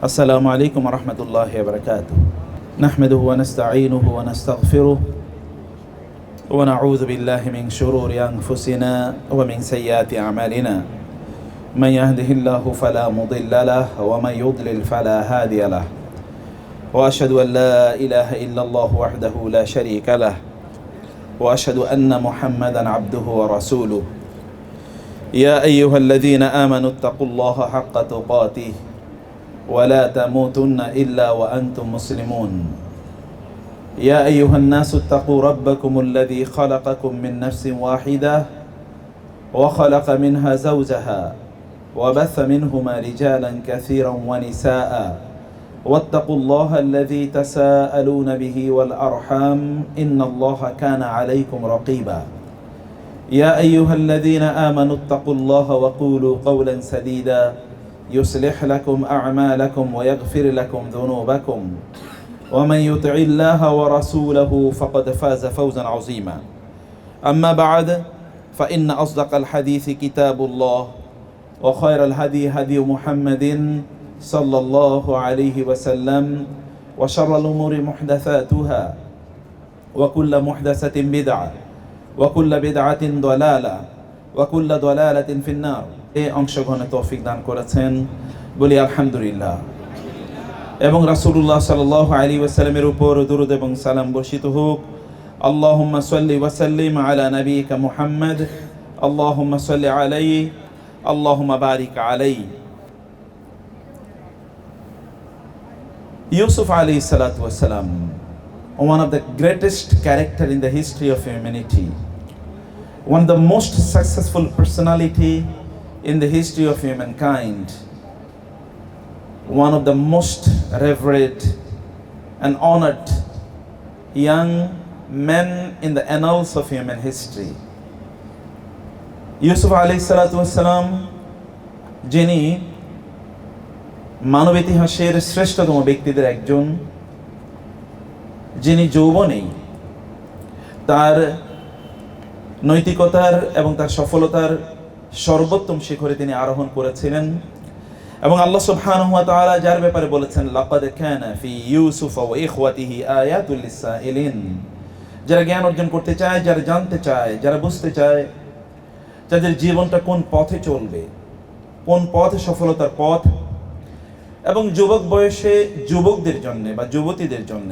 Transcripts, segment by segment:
السلام عليكم ورحمة الله وبركاته. نحمده ونستعينه ونستغفره ونعوذ بالله من شرور أنفسنا ومن سيئات أعمالنا. من يهده الله فلا مضل له ومن يضلل فلا هادي له. وأشهد أن لا إله إلا الله وحده لا شريك له وأشهد أن محمدا عبده ورسوله. يا أيها الذين آمنوا اتقوا الله حق تقاته ولا تموتن إلا وأنتم مسلمون. يا أيها الناس اتقوا ربكم الذي خلقكم من نفس واحدة وخلق منها زوجها وبث منهما رجالا كثيرا ونساء واتقوا الله الذي تساءلون به والأرحام إن الله كان عليكم رقيبا. يا أيها الذين آمنوا اتقوا الله وقولوا قولا سديدا يصلح لكم أعمالكم ويغفر لكم ذنوبكم ومن يطع الله ورسوله فقد فاز فوزا عظيما. أما بعد فإن أصدق الحديث كتاب الله وخير الهدي هدي محمد صلى الله عليه وسلم وشر الأمور محدثاتها وكل محدثة بدعة وكل بدعة ضلالة وكل ضلالة في النار. এই অংশগ্রহণে তৌফিক দান করেছেন বলি আলহামদুলিল্লাহ। এবং রাসূলুল্লাহ সাল্লাল্লাহু আলাইহি ওয়াসাল্লামের উপর দরুদ এবং সালাম বর্ষিত হোক। আল্লাহুম্মা সাল্লি ওয়া সাল্লিম আলা নাবিয়িকা মুহাম্মদ, আল্লাহুম্মা সাল্লি আলাইহি, আল্লাহুম্মা বারিক আলাইহি। Yusuf alayhi salatu wasalam, one of the greatest character in the history of humanity, one of the most successful personality in the history of humankind, one of the most revered and honored young men in the annals of human history. Yusuf alayhi salatu wasalam, যিনি মানব ইতিহাসের শ্রেষ্ঠতম ব্যক্তিদের একজন, যিনি যৌবনেই তার নৈতিকতার এবং তার সফলতার সর্বোত্তম শিখরে তিনি আরোহণ করেছিলেন। এবং আল্লাহ সুবহানাহু ওয়া তাআলা যার ব্যাপারে বলেছেন, লাকাদ কানা ফি ইউসুফ ওয়া ইখওয়াতিহি আয়াতুল লিসাইলিন, যারা জ্ঞান অর্জন করতে চায়, যারা জানতে চায়, যারা বুঝতে চায় যাদের জীবনটা কোন পথে চলবে, কোন পথ সফলতার পথ, এবং যুবক বয়সে যুবকদের জন্য বা যুবতীদের জন্য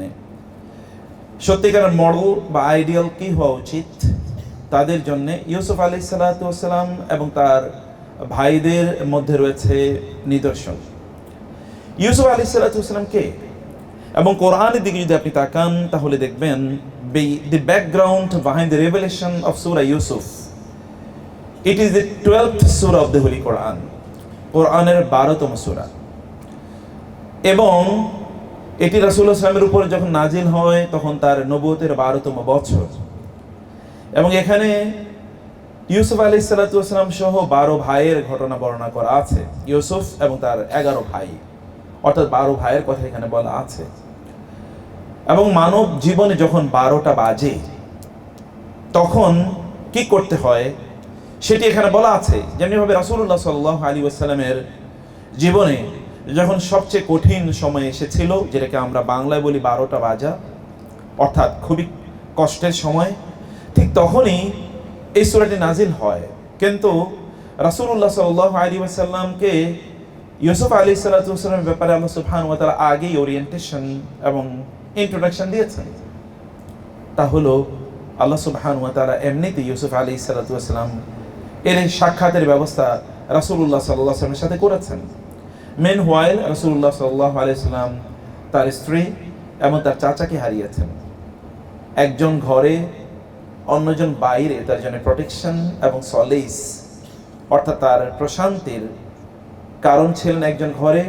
সত্যিকার মডেল বা আইডিয়াল কি হওয়া উচিত, তাদের জন্য ইউসুফ আলাইহিস সালাতু ওয়াস সালাম এবং তার ভাইদের মধ্যে রয়েছে নিদর্শন। ইউসুফ আলাইহিস সালাতু ওয়াস সালাম কে? এবং কোরআনের দিকে যদি আপনি তাকান তাহলে দেখবেন the background behind the revelation of Surah Yusuf, it is the 12th surah of the Holy Quran, কোরআনের 12তম সূরা। এবং এটি রাসূলুল্লাহ সাল্লাল্লাহু আলাইহি ওয়াসাল্লামের উপর যখন নাজিল হয় তখন তার নবুয়তের 12তম বছর। এবং এখানে ইউসুফ আলাইহিস সালাতু ওয়াস সালাম সহ 12 ভাইয়ের ঘটনা বর্ণনা করা আছে। ইউসুফ এবং তার 11 ভাই, অর্থাৎ 12 ভাইয়ের কথা এখানে বলা আছে। এবং মানব জীবনে যখন 12টা বাজে তখন কি করতে হয় সেটি এখানে বলা আছে। যেমনিভাবে রাসূলুল্লাহ সাল্লাল্লাহু আলাইহি ওয়াসাল্লামের জীবনে যখন সবচেয়ে কঠিন সময় এসেছিল, যেটাকে আমরা বাংলায় বলি 12টা বাজা, অর্থাৎ খুবই কষ্টের সময়, ঠিক তখনই এই সূরাটি নাজিল হয়। কিন্তু রাসূলুল্লাহ সাল্লাল্লাহু আলাইহি ওয়াসাল্লামকে ইউসুফ আলাইহিস সালাতু ওয়াস সালামের ব্যাপারে আল্লাহ সুবহানাহু ওয়া তাআলা আগেই ওরিয়েন্টেশন এবং ইন্ট্রোডাকশন দিয়েছেন। তা হলো আল্লাহ সুবহানাহু ওয়া তাআলা এমনিতেই ইউসুফ আলাইহিস সালাতু ওয়াস সালাম এর সাক্ষাতের ব্যবস্থা রাসূলুল্লাহ সাল্লাল্লাহু আলাইহি ওয়াসাল্লামের সাথে করেছেন। মেনওয়াইল রাসূলুল্লাহ সাল্লাল্লাহু আলাইহি ওয়াসাল্লাম তার স্ত্রী এবং তার চাচাকে হারিয়েছেন। একজন ঘরে, অন্যজন বাইরে তার জন্য প্রোটেকশন এবং সলেস, অর্থাৎ তার প্রশান্তির কারণ ছিলেন একজন ঘরে,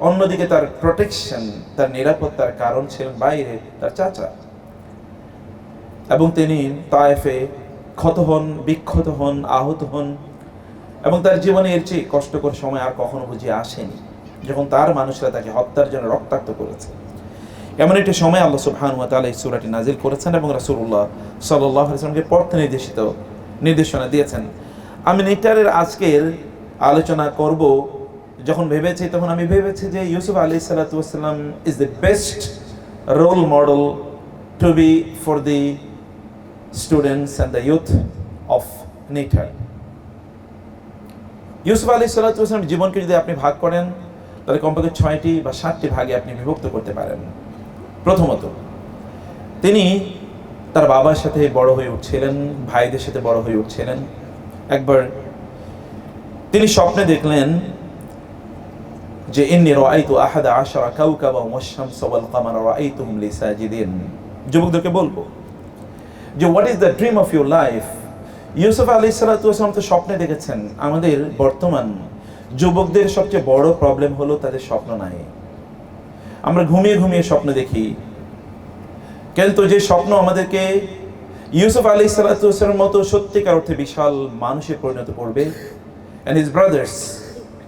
অন্যদিকে তার প্রোটেকশন, তার নিরাপত্তার কারণ ছিলেন বাইরে তার চাচা। এবং তিনি তায়েফে ক্ষত হন, বিক্ষত হন, আহত হন, এবং তার জীবনে এর চেয়ে কষ্টকর সময় আর কখনো বুঝে আসেনি, যখন তার মানুষরা তাকে হত্যার জন্য রক্তাক্ত করেছে। এমন একটি সময় আল্লাহ সুবহানাহু ওয়া তাআলা এই সূরাটি নাজিল করেছেন এবং রাসূলুল্লাহ সাল্লাল্লাহু আলাইহি ওয়াসাল্লামকে পথ নির্দেশনা দিয়েছেন। আমি নেটারের আজকের আলোচনা করব যখন ভেবেছি তখন আমি ভেবেছি যে ইউসুফ আলাইহিস সালাতু ওয়াস সালাম is the best role model to be for the students and the youth of nature. Yusuf আলাইহিস সালাতু ওয়াস সালামের জীবনকে যদি আপনি ভাগ করেন তাহলে কমপক্ষে 6টি বা 7টি ভাগে আপনি বিভক্ত করতে পারেন। প্রথমত, তিনি তার বাবার সাথে বড় হয়ে উঠছিলেন, ভাইদের সাথে বড় হয়ে উঠছিলেন। একবার তিনি স্বপ্নে দেখলেন যে ইন্নী রাআইতু আহাদা আশারা কাওকাবা ওয়াশ-শামসা ওয়াল কামারা রাআইতুহুম লি সাজিদিন। যুবকদেরকে বলবো যে what is the dream of your life. Yusuf আলাইহিস সালাতু ওয়াস সালাম তো স্বপ্নে দেখেছেন। আমাদের বর্তমান যুবকদের সবচেয়ে বড় প্রবলেম হলো তাদের স্বপ্ন নাই। আমরা ঘুমিয়ে ঘুমিয়ে স্বপ্ন দেখি, কিন্তু যে স্বপ্ন আমাদেরকে ইউসুফ আলাইহিস সালাতু ওয়াস সালামের মতো সত্যিকার অর্থে বিশাল মানুষে পরিণত করবে, and his brothers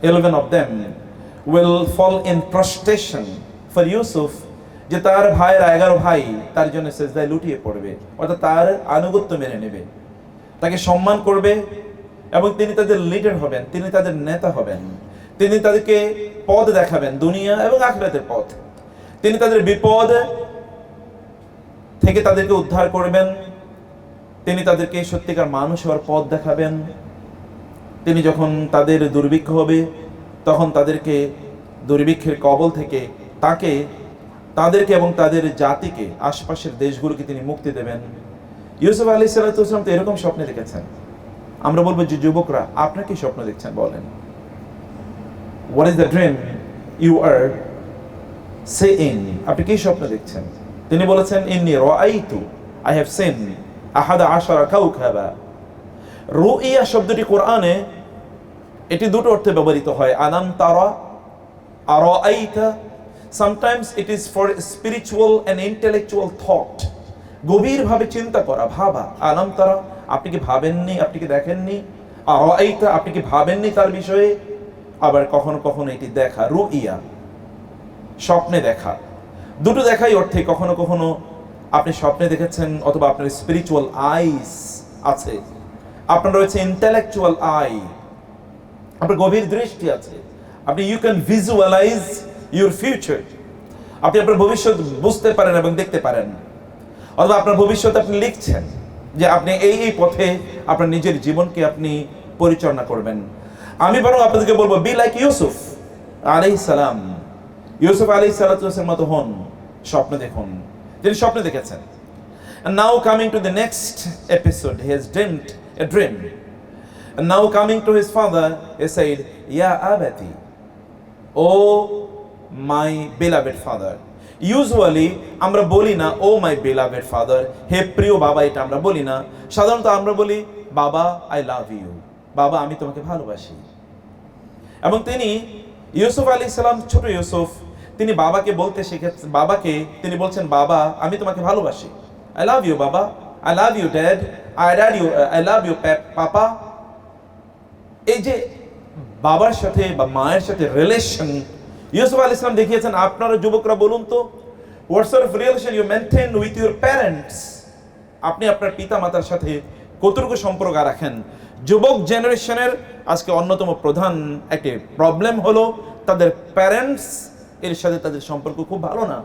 11 of them will fall in prostration for Yusuf, যে তার ভাইয়ের 11 ভাই তার জন্য সেজদায় লুটিয়ে পড়বে, অর্থাৎ তার আনুগত্য মেনে নেবে, তাকে সম্মান করবে এবং তিনি তাদের লিডার হবেন, তিনি তাদের নেতা হবেন, তিনি তাদেরকে পথ দেখাবেন, দুনিয়া এবং আখিরাতের পথ। তিনি তাদের বিপদ থেকে তাদেরকে উদ্ধার করবেন, তিনি তাদেরকে সত্যিকার মানুষ হওয়ার পথ দেখাবেন। তিনি যখন তাদের দুর্ভিক্ষ হবে তখন তাদেরকে দুর্ভিক্ষের কবল থেকে তাদেরকে এবং তাদের জাতিকে, আশপাশের দেশগুলোকে তিনি মুক্তি দেবেন। ইউসুফ আলাইহিস সালাতু ওয়াস সালাম তো এরকম স্বপ্নে দেখেছেন। আমরা বলবো যে যুবকরা, আপনারা কি স্বপ্ন দেখছেন বলেন? What is the dream you are saying? আপনি কি স্বপ্ন দেখছেন? তিনি বলেছেন ইন্নী রাআইতু, আই হ্যাভ সিন আহাদা আশারা কাওকাবা। রুইয়া শব্দটি কোরআনে এটি দুটো অর্থে ব্যবহৃত হয়, আলাম তারা, আরাআইতা। Sometimes it is for spiritual and intellectual thought, গভীরভাবে চিন্তা করা, ভাবা। আলাম তারা, আপনি কি ভাবেননি, আপনি কি দেখেননি? আরাআইতা, আপনি কি ভাবেননি তার বিষয়ে? আবার কখনো কখনো এটি দেখা, রুইয়া, স্বপ্নে দেখা। দুটো দেখাই অর্থে, কখনো কখনো আপনি স্বপ্নে দেখেছেন অথবা আপনার স্পিরিচুয়াল আইস আছে, আপনার রয়েছে ইন্টেলেকচুয়াল আই, আপনার গভীর দৃষ্টি আছে, আপনি you can visualize your future, আপনি আপনার ভবিষ্যৎ বুঝতে পারেন এবং দেখতে পারেন। অথবা আপনার ভবিষ্যৎ আপনি লিখছেন যে আপনি এই পথে আপনার নিজের জীবনকে আপনি পরিচালনা করবেন। আমি বরং আপনাদেরকে বলবো, বি লাইক ইউসুফ আলাইহিস সালাম। ইউসুফ আলাইহিস সালাতু ওয়াস সালামের মতো হন, স্বপ্ন দেখুন। তিনি স্বপ্ন দেখেছেন। And now coming to the next episode, he has dreamed a dream. And now coming to his father, he said, Ya abati, oh my beloved father. Usually আমরা বলি না ও মাই beloved father, হে প্রিয় বাবা, এটা আমরা বলি না। সাধারণত আমরা বলি বাবা আই লাভ ইউ, বাবা আমি তোমাকে ভালোবাসি। এবং তিনি ইউসুফ আলাইহিস সালাম, ছোট ইউসুফ, তিনি বাবাকে বলতে শিখেছেন, বাবাকে তিনি বলছেন বাবা আমি তোমাকে ভালোবাসি। I love you বাবা, I love you dad, I love you পাপা। এই যে বাবার সাথে বা মায়ের সাথে রিলেশন ইউসুফ আলাইহিস সালাম দেখিয়েছেন। আপনারা যুবকরা বলুন তো, what sort of relation you maintain with your parents? আপনি আপনার পিতা মাতার সাথে কতটুকু সম্পর্ক রাখেন? যুবক জেনারেশনের আজকে অন্যতম প্রধান একটি প্রবলেম হলো তাদের প্যারেন্টস এর সাথে তাদের সম্পর্ক খুব ভালো না।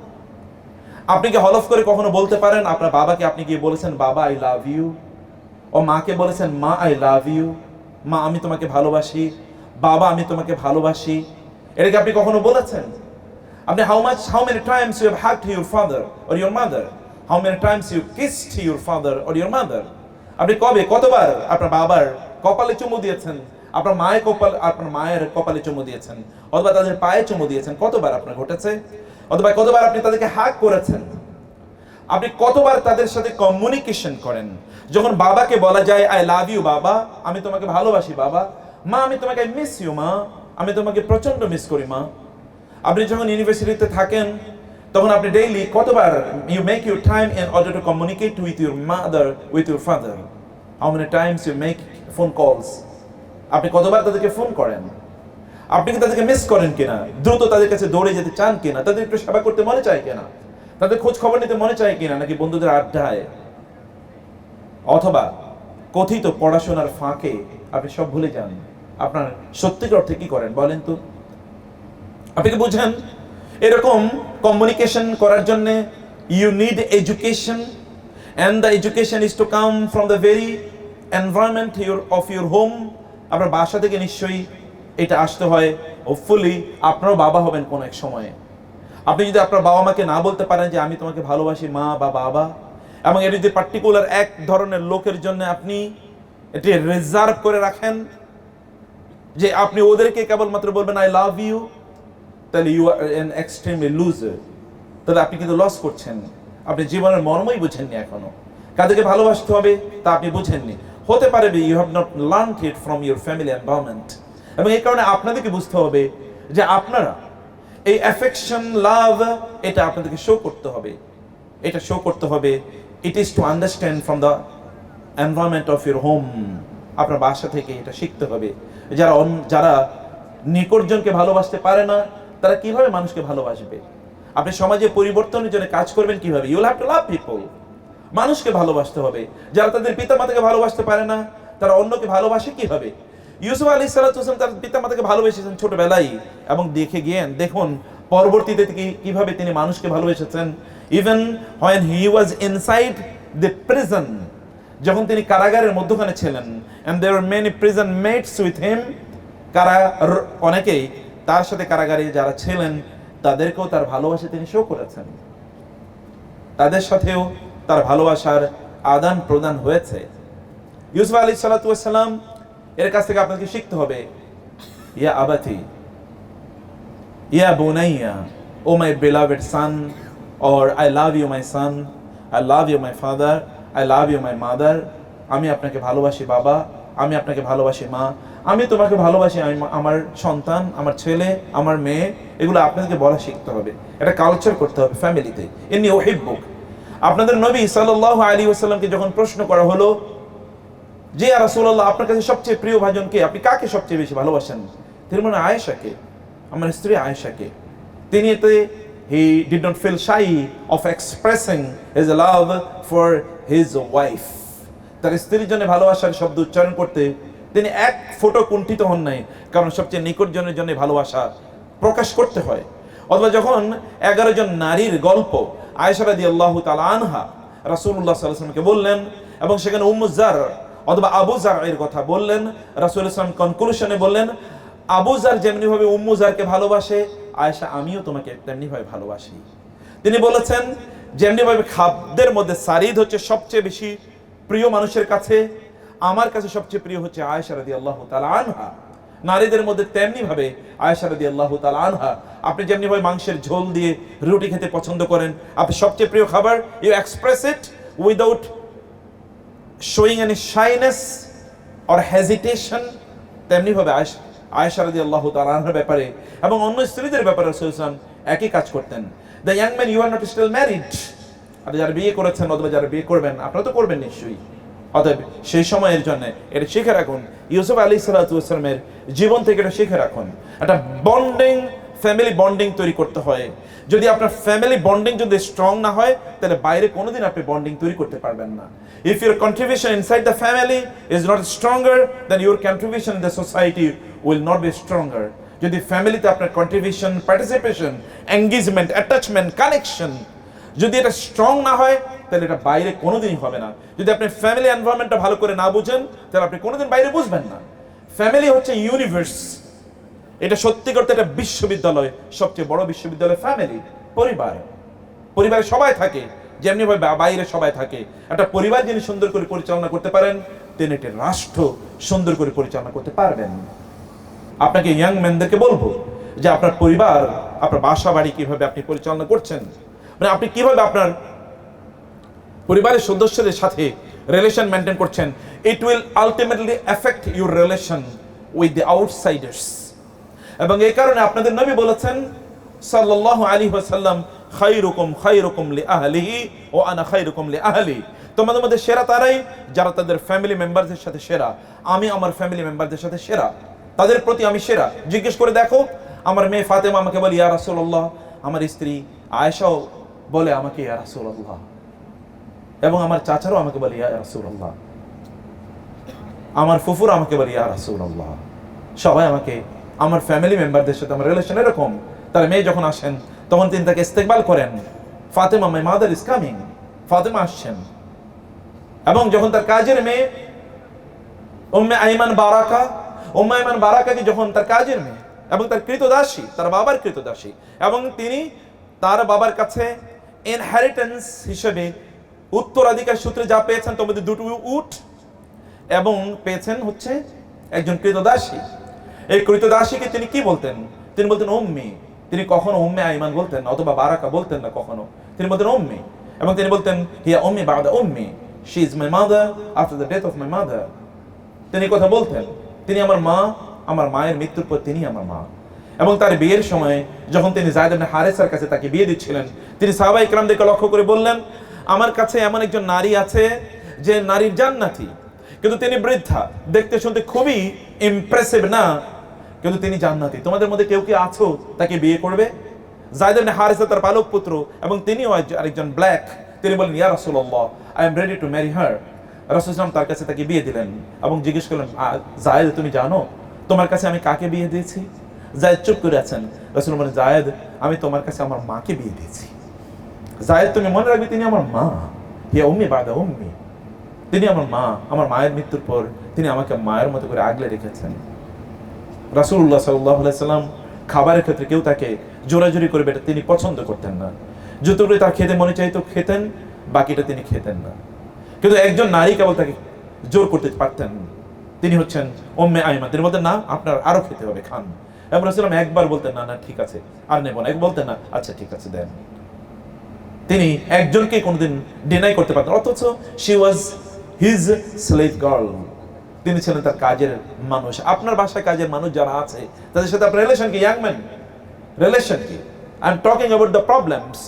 আপনি কি হলফ করে কখনো বলতে পারেন আপনার বাবাকে আপনি গিয়ে বলেছেন বাবা আই লাভ ইউ, ও মাকে বলেছেন মা আই লাভ ইউ, মা আমি তোমাকে ভালোবাসি, বাবা আমি তোমাকে ভালোবাসি? এটা কি আপনি কখনো বলেছেন? আপনি how many times you have hugged your father or your mother? How many times you kissed your father or your mother? আপনি কতবার আপনার বাবার কপালে চুমু দিয়েছেন, আপনার মায়ের কপালে চুমু দিয়েছেন, অথবা তাদের পায়ে চুমু দিয়েছেন? কতবার আপনার ঘটেছে? অথবা কতবার আপনি তাদেরকে হাগ করেছেন? আপনি কতবার তাদের সাথে কমিউনিকেশন করেন? যখন বাবাকে বলা যায় আই লাভ ইউ বাবা, আমি তোমাকে ভালোবাসি বাবা, মা আমি তোমাকে মিস ইউ মা, আমি তোমাকে প্রচন্ড মিস করি মা। আপনি যখন ইউনিভার্সিটিতে থাকেন তখন আপনি ডেইলি কতবার you make your time in order to communicate with your mother, with your father? How many times you make phone calls? আপনি কতবার তাদেরকে ফোন করেন? আপনি কি তাদেরকে মিস করেন কিনা? দ্রুত তাদের কাছে দৌড়ে যেতে চান কিনা? তাদের একটু সেবা করতে মনে চায় কিনা? তাদের খোঁজ খবর নিতে মনে চায় কিনা? নাকি বন্ধুদের আড্ডায় অথবা কথিত পড়াশোনার ফাঁকে আপনি সব ভুলে যান? আপনার সত্যিকার অর্থে কি করেন বলেন তো? আপনি কি বুঝেন? এরকম কমিউনিকেশন করার জন্য you need education, and the education is to come from the very environment of your home. আপনার বাসা থেকে নিশ্চয়ই এটা আসতে হয়। হোপফুলি আপনারও বাবা হবেন কোনো এক সময়ে। আপনি যদি আপনার বাবা মাকে না বলতে পারেন যে আমি তোমাকে ভালোবাসি মা বা বাবা, এবং এটা যদি পার্টিকুলার এক ধরনের লোকের জন্য আপনি এটি রিজার্ভ করে রাখেন যে আপনি ওদেরকে কেবলমাত্র বলবেন আই লাভ ইউ, তাহলে you are an extremely loser. তাহলে আপনি কিন্তু লস করছেন, আপনি জীবনের মর্মই বুঝেননি এখনো। কাদেরকে ভালোবাসতে হবে তা আপনি বুঝেননি। হতে পারে you have not learned it from your family environment. এবং এই কারণে আপনাদেরকে বুঝতে হবে যে আপনারা এই অ্যাফেকশন, লাভ, এটা আপনাদেরকে শো করতে হবে। এটা শো করতে হবে। ইট is to understand from the environment of your home. আপনার বাসা থেকে এটা শিখতে হবে। যারা নিকটজনকে ভালোবাসতে পারে না, তারা কিভাবে মানুষকে ভালোবাসবে? আপনি সমাজে পরিবর্তনের জন্য কাজ করবেন কিভাবে? You will have to love people. মানুষকে ভালোবাসতে হবে। যারা তাদের পিতামাতাকে ভালোবাসতে পারে না, তারা অন্যকে ভালোবাসে কিভাবে? ইউসুফ আলাইহিস সালাতু ওয়াস সালাম তার পিতামাতাকে ভালোবেসেছেন ছোটবেলায়, এবং দেখুন পরবর্তীতে কিভাবে তিনি মানুষকে ভালোবেসেছেন। Even when he was inside the prison, যখন তিনি কারাগারের মধ্যখানে ছিলেন, and there are many prison mates with him, অনেকেই তার সাথে কারাগারে যারা ছিলেন তাদেরকেও তার ভালোবাসা তিনি শো করেছেন। তাদের সাথেও তার ভালোবাসার আদান প্রদান হয়েছে। ইউসুফ আলাইহিস সালাতু ওয়াস সালাম এর কাছ থেকে আপনাকে শিখতে হবে, ইয়া আবাতি, ইয়া বুনাইয়া, ও মাই beloved son, or I love you my son, I love you my father, I love you my mother। আমি আপনাকে ভালোবাসি বাবা, আমি আপনাকে ভালোবাসি মা, আমি তোমাকে ভালোবাসি আমার সন্তান, আমার ছেলে, আমার মেয়ে। এগুলো আপনাদেরকে বলা শিখতে হবে। এটা কালচার করতে হবে ফ্যামিলিতে। ইন্নী উহিব্বুক। আপনাদের নবী সাল্লাল্লাহু আলাইহি ওয়াসাল্লামকে যখন প্রশ্ন করা হলো যে ইয়া রাসূলুল্লাহ, আপনার কাছে সবচেয়ে প্রিয় ভাজন কে? আপনি কাকে সবচেয়ে বেশি ভালোবাসেন? তিনি বলেন আয়েশাকে, আমার স্ত্রী আয়েশাকে। তিনি এতে he did not feel shy of expressing his love for his wife। তার স্ত্রীর জন্য ভালোবাসার শব্দ উচ্চারণ করতে তিনি এক ফোঁটা কুণ্ঠিত হন নাই, কারণ সবচেয়ে নিকটজনের জন্য ভালোবাসা প্রকাশ করতে হয়। অথবা যখন 11 জন নারীর গল্প আয়েশা রাদিয়াল্লাহু তাআলা আনহা রাসূলুল্লাহ সাল্লাল্লাহু আলাইহি ওয়াসাল্লামকে বললেন, এবং সেখানে উম্মু যার অথবা আবু যারের কথা বললেন, রাসূলুল্লাহ সাল্লাল্লাহু আলাইহি ওয়াসাল্লাম কনক্লুশনে বললেন, আবু যার যেমনি ভাবে উম্মু যারকে ভালোবাসে, আয়েশা আমিও তোমাকে তেমনি ভাবে ভালোবাসি। তিনি বলেছেন যেমনি ভাবে খাদ্যের মধ্যে সারিদ হচ্ছে সবচেয়ে বেশি প্রিয় মানুষের কাছে, আমার কাছে সবচেয়ে প্রিয় হচ্ছে আয়েশা রাদিয়াল্লাহু তাআলা আনহা। নারীদের মধ্যে তেমনি ভাবে আয়েশা রাদিয়াল্লাহু তাআলা আনহা। আপনি যেমনি ভাবে মাংসের ঝোল দিয়ে রুটি খেতে পছন্দ করেন, আপনি সবচেয়ে প্রিয় খাবার, you express it without showing any shyness or hesitation. তেমনি ভাবে আয়েশা রাদিয়াল্লাহু তাআলা আনহার ব্যাপারে এবং অন্য স্ত্রীদের ব্যাপারে রাসূলুল্লাহ সাল্লাল্লাহু আলাইহি ওয়াসাল্লাম একই কাজ করতেন। The young man, you are not still married. আপনি যারা বিয়ে করেছেন অথবা যারা বিয়ে করবেন, আপনারা তো করবেন নিশ্চয়ই, অতএব সেই সময়ের জন্য এটা শিখে রাখুন। ইউসুফ আলাইহিস সালাতু ওয়াস সালামের জীবন থেকে এটা শিখে রাখুন। একটা বন্ডিং, ফ্যামিলি বন্ডিং তৈরি করতে হয়। যদি আপনার ফ্যামিলি বন্ডিং যদি স্ট্রং না হয়, তাহলে বাইরে কোনোদিন আপনি বন্ডিং তৈরি করতে পারবেন না। If your contribution inside the family is not stronger, then your contribution in the society will not be stronger. যদি ফ্যামিলিতে আপনার contribution, participation, engagement, attachment, connection যদি এটা স্ট্রং না হয়, তাহলে এটা বাইরে কোনোদিনই হবে না। যদি আপনি ফ্যামিলি এনভায়রনমেন্টটা ভালো করে না বুঝেন, তাহলে আপনি কোনোদিন বাইরে বুঝবেন না। ফ্যামিলি হচ্ছে ইউনিভার্স। এটা সত্যি করতে একটা বিশ্ববিদ্যালয়, সবচেয়ে বড় বিশ্ববিদ্যালয় ফ্যামিলি, পরিবার। পরিবারে সবাই থাকে, যেমনি ভাবে বাইরে সবাই থাকে। একটা পরিবার যিনি সুন্দর করে পরিচালনা করতে পারেন, তিনি একটি রাষ্ট্র সুন্দর করে পরিচালনা করতে পারবেন। আপনাকে ইয়াং ম্যানদেরকে বলবো যে আপনার পরিবার, আপনার বাসা বাড়ি কিভাবে আপনি পরিচালনা করছেন, মানে আপনি কিভাবে আপনার পরিবারের সদস্যদের সাথে রিলেশন মেনটেন করছেন, it will ultimately effect your relation with the outsiders. এবং এই কারণে আপনাদের নবী বলেছেন সাল্লাল্লাহু আলাইহি ওয়াসাল্লাম, খায়রুকুম খায়রুকুম লিআহলিহি ওয়া আনা খায়রুকুম লিআহলি। তোমাদের মধ্যে সেরা তারাই যারা তাদের ফ্যামিলি মেম্বারদের সাথে সেরা। আমি আমার ফ্যামিলি মেম্বারদের সাথে সেরা, তাদের প্রতি আমি সেরা। জিজ্ঞেস করে দেখো, আমার মেয়ে ফাতেমা আমাকে বলে ইয়া রাসূলুল্লাহ, আমার স্ত্রী আয়েশাও বলে আমাকে ইয়া রাসূলুল্লাহ, এবং আমার চাচারও আমাকে বলে ইয়া রাসূলুল্লাহ, আমার ফুফুর আমাকে বলে ইয়া রাসূলুল্লাহ। সবাই আমাকে, আমার ফ্যামিলি মেম্বারদের সাথে আমার রিলেশন এরকম, তার মেয়ে যখন আসেন তখন তিনি তাকে ইস্তেকবাল করেন, Fatema my mother is coming, Fatema আসছেন। এবং যখন তার কাজের মেয়ে উম্মে আইমান বারাকাকে যখন তার কাজের মেয়ে এবং তার কৃতদাসী, তার বাবার কৃতদাসী, এবং তিনি তার বাবার কাছে ইনহেরিটেন্স হিসেবে উত্তরাধিকার সূত্রে যা পেয়েছেন তার মধ্যে 2টি উট এবং পেয়েছেন হচ্ছে একজন কৃতদাসী। এই কৃতদাসীকে তিনি কি বলতেন? তিনি বলতেন উম্মি। তিনি কখনো উম্মে আইমান বলতেন না, অথবা বারাকা বলতেন না কখনো, তিনি বলতেন উম্মি। এবং তিনি বলতেন হিয়া উম্মি বা'দা উম্মি, she is my mother after the death of my mother. তিনি কথা বলতেন, তিনি আমার মা, আমার মায়ের মৃত্যুর পর তিনি আমার মা। এবং তার বিয়ের সময় যখন তিনি যায়েদ ইবনে হারেসার কাছে তাকে বিয়ে দিচ্ছিলেন, তিনি সাহাবায়ে কেরামদেরকে লক্ষ্য করে বললেন, আমার কাছে এমন একজন নারী আছে যে নারীর জান্নাতি, কিন্তু তিনি বৃদ্ধা, দেখতে শুনতে খুবই ইমপ্রেসিভ না, কিন্তু তিনি জান্নাতি। তোমাদের মধ্যে কেউ কি আছো তাকে বিয়ে করবে? যায়েদ ইবনে হারেসা তার পালক পুত্র এবং তিনিও আরেকজন ব্ল্যাক। তিনি বলেন, ইয়া রাসূলুল্লাহ, I am ready to marry her. রাসূল সাল্লাল্লাহু আলাইহি ওয়াসাল্লাম তার কাছে তাকে বিয়ে দিলেন এবং জিজ্ঞেস করলেন, যায়েদ তুমি জানো তোমার কাছে আমি কাকে বিয়ে দিয়েছি? যায়েদ চুপ করে আছেন। রাসূল বলেন, যায়েদ আমি তোমার কাছে আমার মাকে বিয়ে দিয়েছি। যায়েদ তুমি মনে রাখবে তিনি আমার মা, হিয়া উম্মি বা'দা উম্মি, তিনি আমার মা, আমার মায়ের মৃত্যুর পর তিনি আমাকে মায়ের মতো করে আগলে রেখেছেন। রাসূলুল্লাহ সাল্লাল্লাহু আলাইহি সাল্লাম খাবারের ক্ষেত্রে কেউ তাকে জোরাজুরি করবে এটা তিনি পছন্দ করতেন না। যতটুকু তার খেতে মনে চাইতো খেতেন, বাকিটা তিনি খেতেন না। কিন্তু একজন নারী কেবল তাকে জোর করতে পারতেন, তিনি হচ্ছেন উম্মে আইমান। তিনি বলতেন, না আপনার আরো খেতে হবে, খান। এবং রাসূলুল্লাহ একবার বলতেন, না না ঠিক আছে আর নেব না, এক বলতেন না, আচ্ছা ঠিক আছে দেন। তিনি একজনকে কোনোদিন ডিনাই করতে পারতেন, অথচ she was his slave girl, তিনি ছিলেন তার কাজের মানুষ। আপনার বাসায় কাজের মানুষ যারা আছে তাদের সাথে আপনার রিলেশন কি? ইয়াং ম্যান, রিলেশন কি? I am talking about the problems.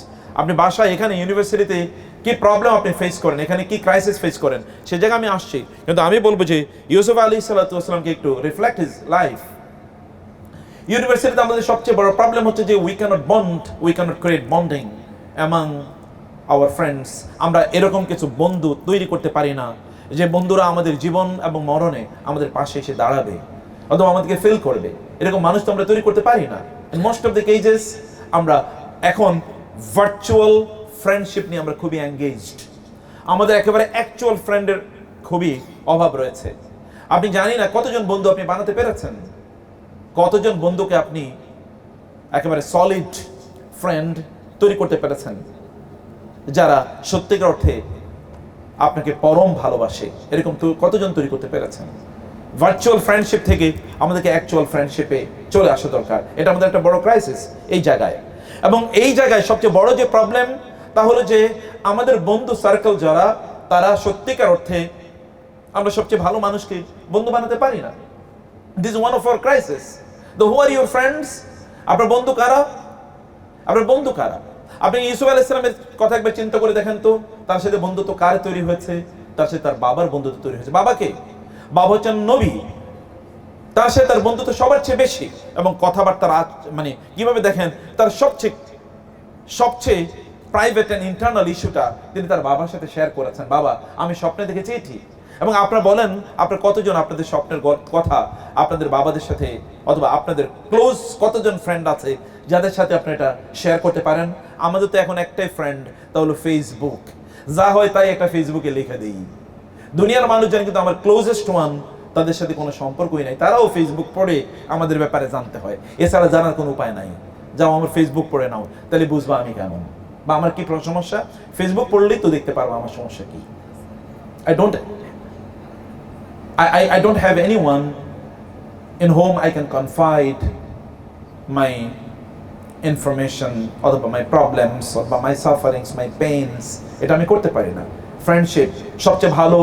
আপনি বাসায়, এখানে ইউনিভার্সিটিতে কি প্রবলেম আপনি ফেস করেন, এখানে কি ক্রাইসিস ফেস করেন, সে জায়গায় আমি আসছি। কিন্তু আমি বলবো যে ইউসুফ আলাইহিসসালামকে একটু রিফ্লেক্ট হিজ লাইফ। ইউনিভার্সিটিতে আমাদের সবচেয়ে বড় প্রবলেম হচ্ছে যে we cannot create bonding among our friends. আমরা এরকম কিছু বন্ধু তৈরি করতে পারি না যে বন্ধুরা আমাদের জীবন এবং মরণে আমাদের পাশে এসে দাঁড়াবে অথবা আমাদেরকে ফিল করবে। এরকম মানুষ তো আমরা তৈরি করতে পারি না। মোস্ট অফ দ্য কেসেস আমরা এখন ভার্চুয়াল ফ্রেন্ডশিপ নিয়ে আমরা খুবই এঙ্গেজড। আমাদের একেবারে অ্যাকচুয়াল ফ্রেন্ডের খুবই অভাব রয়েছে। আপনি জানি না কতজন বন্ধু আপনি বানাতে পেরেছেন, কতজন বন্ধুকে আপনি একেবারে সলিড ফ্রেন্ড তৈরি করতে পেরেছেন যারা সত্যিকার অর্থে আপনাকে পরম ভালোবাসে। এরকম তো কতজন তৈরি করতে পেরেছেন? ভার্চুয়াল ফ্রেন্ডশিপ থেকে আমাদেরকে অ্যাকচুয়াল ফ্রেন্ডশিপে চলে আসা দরকার। এটা আমাদের একটা বড় ক্রাইসিস এই জায়গায়। এবং এই জায়গায় সবচেয়ে বড় যে প্রবলেম তা হলো যে আমাদের বন্ধু সার্কেল যারা, তারা সত্যিকার অর্থে আমরা সবচেয়ে ভালো মানুষকে বন্ধু বানাতে পারি না। This is one of our crisis. Who are your friends? আপনার বন্ধু কারা? আপনার বন্ধু কারা? আপনি ইউসুফ আলাইহিস সালামের কথা একবার চিন্তা করে দেখেন তো, তার সাথে বন্ধুত্ব কার তৈরি হয়েছে? তার সাথে তার বাবার বন্ধুত্ব তৈরি হয়েছে। বাবাকে? বাবা হচ্ছেন নবী, তার সাথে তার বন্ধুত্ব সবার চেয়ে বেশি। এবং কথাবার্তার মানে কিভাবে দেখেন, তার সবচেয়ে প্রাইভেট অ্যান্ড ইন্টারনাল ইস্যুটা তিনি তার বাবার সাথে শেয়ার করেছেন। বাবা, আমি স্বপ্নে দেখেছি এটি। এবং আপনারা বলেন, আপনার কতজন আপনাদের স্বপ্নের কথা আপনাদের বাবাদের সাথে অথবা আপনাদের ক্লোজ কতজন ফ্রেন্ড আছে যাদের সাথে আপনি এটা শেয়ার করতে পারেন? আমাদের তো এখন একটাই ফ্রেন্ড, তা হলো ফেসবুক। যা হয় তাই একটা ফেসবুকে লিখে দিই। দুনিয়ার মানুষজন কিন্তু আমার ক্লোজেস্ট ওয়ান, তাদের সাথে কোনো সম্পর্কই নাই, তারাও ফেসবুক পড়ে আমাদের ব্যাপারে জানতে হয়। এছাড়া জানার কোনো উপায় নাই। যাও আমার ফেসবুক পড়ে নাও, তাহলে বুঝবা আমি কেমন বা আমার কি সমস্যা। ফেসবুক পড়লেই তো দেখতে পারবো আমার সমস্যা কি। I don't have anyone in whom I can confide my information or my problems or my sufferings, my pains. এটা আমি করতে পারি না। ফ্রেন্ডশিপ, সবচেয়ে ভালো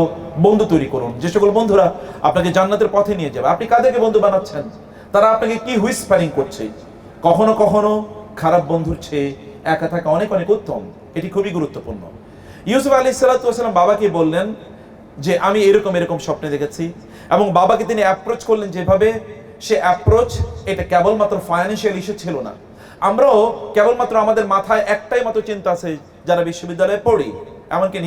বন্ধু তৈরি করুন, যে সকল বন্ধুরা আপনাকে জান্নাতের পথে নিয়ে যাবে। আপনি কাদেরকে বন্ধু বানাচ্ছেন? তারা আপনাকে কি হুইসপারিং করছে? কখনো কখনো খারাপ বন্ধুর চেয়ে একা থাকা অনেক অনেক উত্তম। এটি খুবই গুরুত্বপূর্ণ। ইউসুফ আলাইহিস সালাম বাবাকে বললেন যে আমি এরকম স্বপ্নে দেখেছি, এবং বাবাকে তিনি অ্যাপ্রোচ করলেন যেভাবে, সে অ্যাপ্রোচ এটা কেবলমাত্র ফাইন্যান্সিয়াল ইস্যু ছিল না। আমরাও কেবলমাত্র আমাদের মাথায় একটাই মাত্র চিন্তা আছে যারা বিশ্ববিদ্যালয়ে পড়ি, এমনকি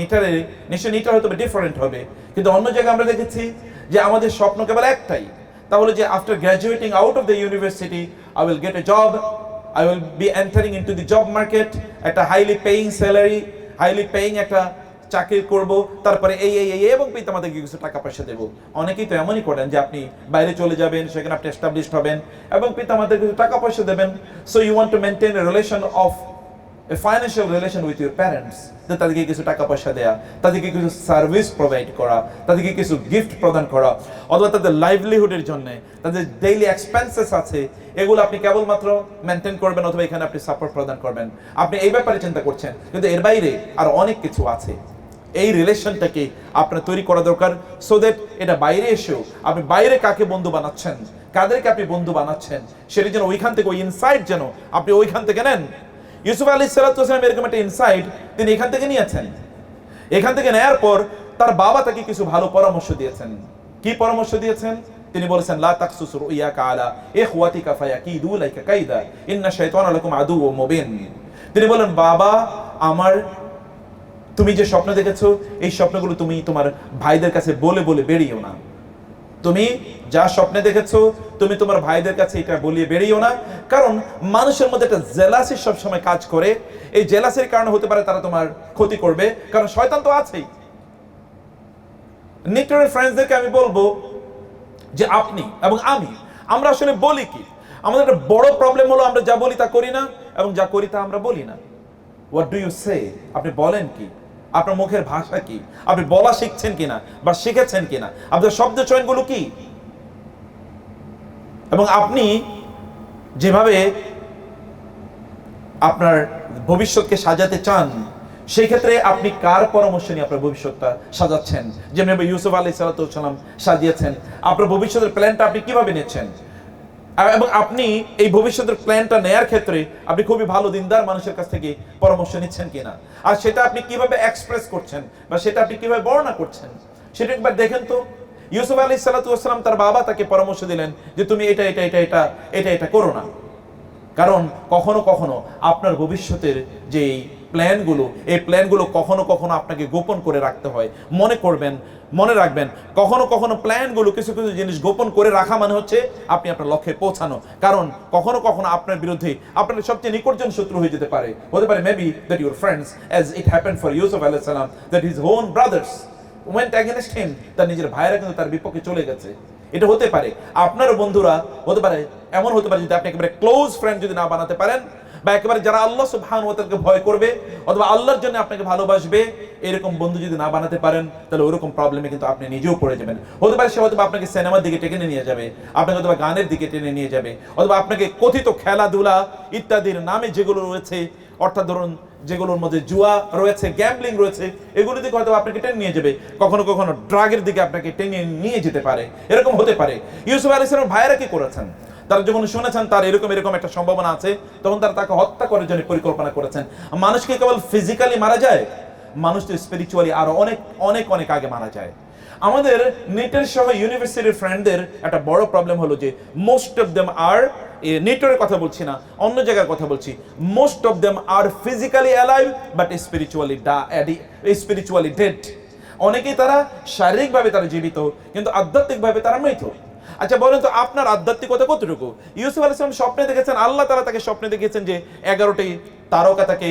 নিশ্চয় নিটার হয়তো ডিফারেন্ট হবে, কিন্তু অন্য জায়গায় আমরা দেখেছি যে আমাদের স্বপ্ন কেবল একটাই, তা হলো যে after graduating out of the university I will get a job, I will be entering into the job market, একটা highly paying salary, highly paying একটা চাকরি করব, তারপরে এই এই এই এবং পিতামাতাকে কিছু টাকা পয়সা দেবো। অনেকেই তো এমনই করেন যে আপনি বাইরে চলে যাবেন, সেখানে আপনি এস্টাবলিশড হবেন এবং পিতামাতাকে কিছু টাকা পয়সা দেবেন। So you want to maintain a relation of a financial relation with your parents, যে তাদেরকে কিছু টাকা পয়সা দেয়া, তাদেরকে কিছু সার্ভিস প্রোভাইড করা, তাদেরকে কিছু গিফট প্রদান করা, অথবা তাদের লাইভলিহুডের জন্য তাদের ডেইলি এক্সপেন্সেস আছে, এগুলো আপনি কেবলমাত্র মেনটেন করবেন অথবা এখানে আপনি সাপোর্ট প্রদান করবেন। আপনি এই ব্যাপারে চিন্তা করছেন, কিন্তু এর বাইরে আর অনেক কিছু আছে। এই রিলেশনটাকে আপনার তৈরি করা দরকার, সো দ্যাট এটা বাইরে এসেও আপনি বাইরে কাকে বন্ধু বানাচ্ছেন, কাদেরকে আপনি বন্ধু বানাচ্ছেন, সেটা যেন ওইখান থেকে ওই ইনসাইট যেন আপনি ওইখান থেকে নেন। ইউসুফ আলাইহিস সালাতু ওয়াস সালাম এরকম একটা ইনসাইট তিনি এখান থেকে নিয়েছেন। এখান থেকে নেয়ার পর তার বাবা তাকে কিছু ভালো পরামর্শ দিয়েছেন। কি পরামর্শ দিয়েছেন? তিনি বলেছেন, লা তাকসুসু রুইয়াকা আলা ইখওয়াতিকা ফায়াকিদু লাকা কাইদা ইন্না শাইতানা লাকুম আদুউম মুবিন। তিনি বলেন, বাবা আমার, তুমি যে স্বপ্ন দেখেছো এই স্বপ্নগুলো তুমি তোমার ভাইদের কাছে বলে বলে বেরিয়েও না। তুমি যা স্বপ্নে দেখেছো তুমি তোমার ভাইদের কাছে এটা বলিয়ে বেরিয়েও না, কারণ মানুষের মধ্যে একটা জেলাসি সবসময় কাজ করে। এই জেলাসির কারণে হতে পারে তারা তোমার ক্ষতি করবে, কারণ শয়তান তো আছেই। নিকটের ফ্রেন্ডসদেরকে আমি বলবো যে আপনি এবং আমরা আসলে বলি কি, আমাদের একটা বড় প্রবলেম হলো আমরা যা বলি তা করি না, এবং যা করি তা আমরা বলি না। হোয়াট ডু ইউ সে? আপনি বলেন কি? আপনার মুখের ভাষা কি? আপনি বলা শিখছেন কিনা বা শিখেছেন কিনা? আপনার শব্দ চয়নগুলো কি? এবং আপনি যেভাবে আপনার ভবিষ্যৎকে সাজাতে চান, সেই ক্ষেত্রে আপনি কার পরামর্শ নিয়ে আপনার ভবিষ্যৎটা সাজাচ্ছেন? যেভাবে ইউসুফ আলাইহিস সালাম সাজিয়েছেন, আপনার ভবিষ্যতের প্ল্যানটা আপনি কিভাবে নিচ্ছেন? এবং আপনি এই ভবিষ্যতের প্ল্যানটা নেয়ার ক্ষেত্রে আপনি খুবই ভালো দিনদার মানুষের কাছ থেকে পরামর্শ নিচ্ছেন কিনা, আর সেটা আপনি কিভাবে এক্সপ্রেস করছেন বা সেটা আপনি কিভাবে বর্ণনা করছেন, সেটা একবার দেখেন তো। ইউসুফ আলাইহিস সালাম তার বাবা তাকে পরামর্শ দিলেন যে তুমি এটা এটা এটা এটা এটা এটা করো না, কারণ কখনো কখনো আপনার ভবিষ্যতের যে প্ল্যানগুলো, এই প্ল্যানগুলো কখনো কখনো আপনাকে গোপন করে রাখতে হয়। মনে রাখবেন, কখনো কখনো প্ল্যানগুলো কিছু কিছু জিনিস গোপন করে রাখা মানে হচ্ছে আপনি আপনার লক্ষ্যে পৌঁছানো। কারণ কখনো কখনো আপনার বিরুদ্ধে আপনার সবচেয়ে নিকটজন শত্রু হয়ে যেতে পারে। হতে পারে maybe that your friends, as it happened for Yusuf আলাইহিস সালাম, that his own brothers went against him, তার নিজের ভাইরা কিন্তু তার বিপক্ষে চলে গেছে। এটা হতে পারে আপনারও বন্ধুরা হতে পারে, এমন হতে পারে যদি আপনি একেবারে ক্লোজ ফ্রেন্ড যদি না বানাতে পারেন, বা একেবারে যারা আল্লাহ সুবহানাহু ওয়া তাআলাকে ভয় করবে অথবা আল্লাহর জন্য আপনাকে ভালোবাসবে, এরকম বন্ধু যদি না বানাতে পারেন, তাহলে ওরকম প্রবলেমে কিন্তু আপনি নিজেও পড়ে যাবেন। হতে পারে সে হয়তো আপনাকে সিনেমার দিকে টেনে নিয়ে যাবে, আপনাকে হয়তো গানের দিকে টেনে নিয়ে যাবে, অথবা আপনাকে কথিত খেলাধুলা ইত্যাদির নামে যেগুলো রয়েছে, অর্থাৎ ধরুন যেগুলোর মধ্যে জুয়া রয়েছে, গ্যাম্বলিং রয়েছে, এগুলো দিকে হয়তো আপনাকে টেনে নিয়ে যাবে। কখনো কখনো ড্রাগের দিকে আপনাকে টেনে নিয়ে যেতে পারে, এরকম হতে পারে। ইউসুফ আলাইহিস সালামের ভাইয়েরা কি করেছেন? তারা যখন শুনেছেন তার এরকম একটা সম্ভাবনা আছে, তখন তারা তাকে হত্যা করার জন্য পরিকল্পনা করেছেন। মানুষকে কেবল ফিজিক্যালি মারা যায়, মানুষ তো স্পিরিচুয়ালি আরো অনেক অনেক অনেক আগে মারা যায়। আমাদের নেটের সহ ইউনিভার্সিটির ফ্রেন্ডদের একটা বড় প্রবলেম হলো যে মোস্ট অফ দেম আর, নেটের কথা বলছি না, অন্য জায়গার কথা বলছি, most of them are physically alive but spiritually dead. অনেকেই তারা শারীরিকভাবে তারা জীবিত, কিন্তু আধ্যাত্মিকভাবে তারা মৃত। আচ্ছা বলেন তো, আপনার আধ্যাত্মিকতা কতটুকু? ইউসুফ আলাইহিস সালাম স্বপ্নে দেখেছেন, আল্লাহ তাআলা তাকে স্বপ্নে দেখিয়েছেন যে 11টি তারকা তাকে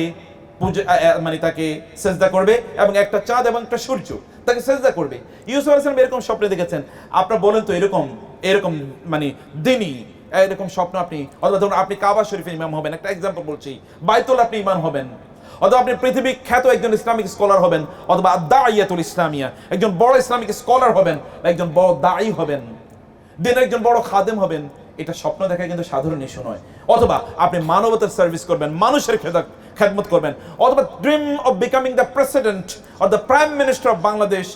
তাকে সেজদা করবে, এবং একটা চাঁদ এবং একটা সূর্য তাকে সেজদা করবে। ইউসুফ আলাইহিস সালাম এরকম স্বপ্নে দেখেছেন। আপনারা বলেন তো, এরকম দিনই এরকম স্বপ্ন আপনি, অথবা ধরুন আপনি কাবা শরীফের ইমাম হবেন, একটা এক্সাম্পল বলছি, বাইতুল আপনি ইমাম হবেন, অথবা আপনি পৃথিবী খ্যাত একজন ইসলামিক স্কলার হবেন, অথবা দাইয়াতুল ইসলামিয়া একজন বড় ইসলামিক স্কলার হবেন, একজন বড় দায়ী হবেন, দিন একজন বড় খাদেম হবেন। এটা স্বপ্ন দেখা কিন্তু সাধারণ ইস্যু নয়। অথবা আপনি মানবতার সার্ভিস করবেন, মানুষের খেদমত করবেন, অথবা dream of becoming the president or the prime minister of Bangladesh,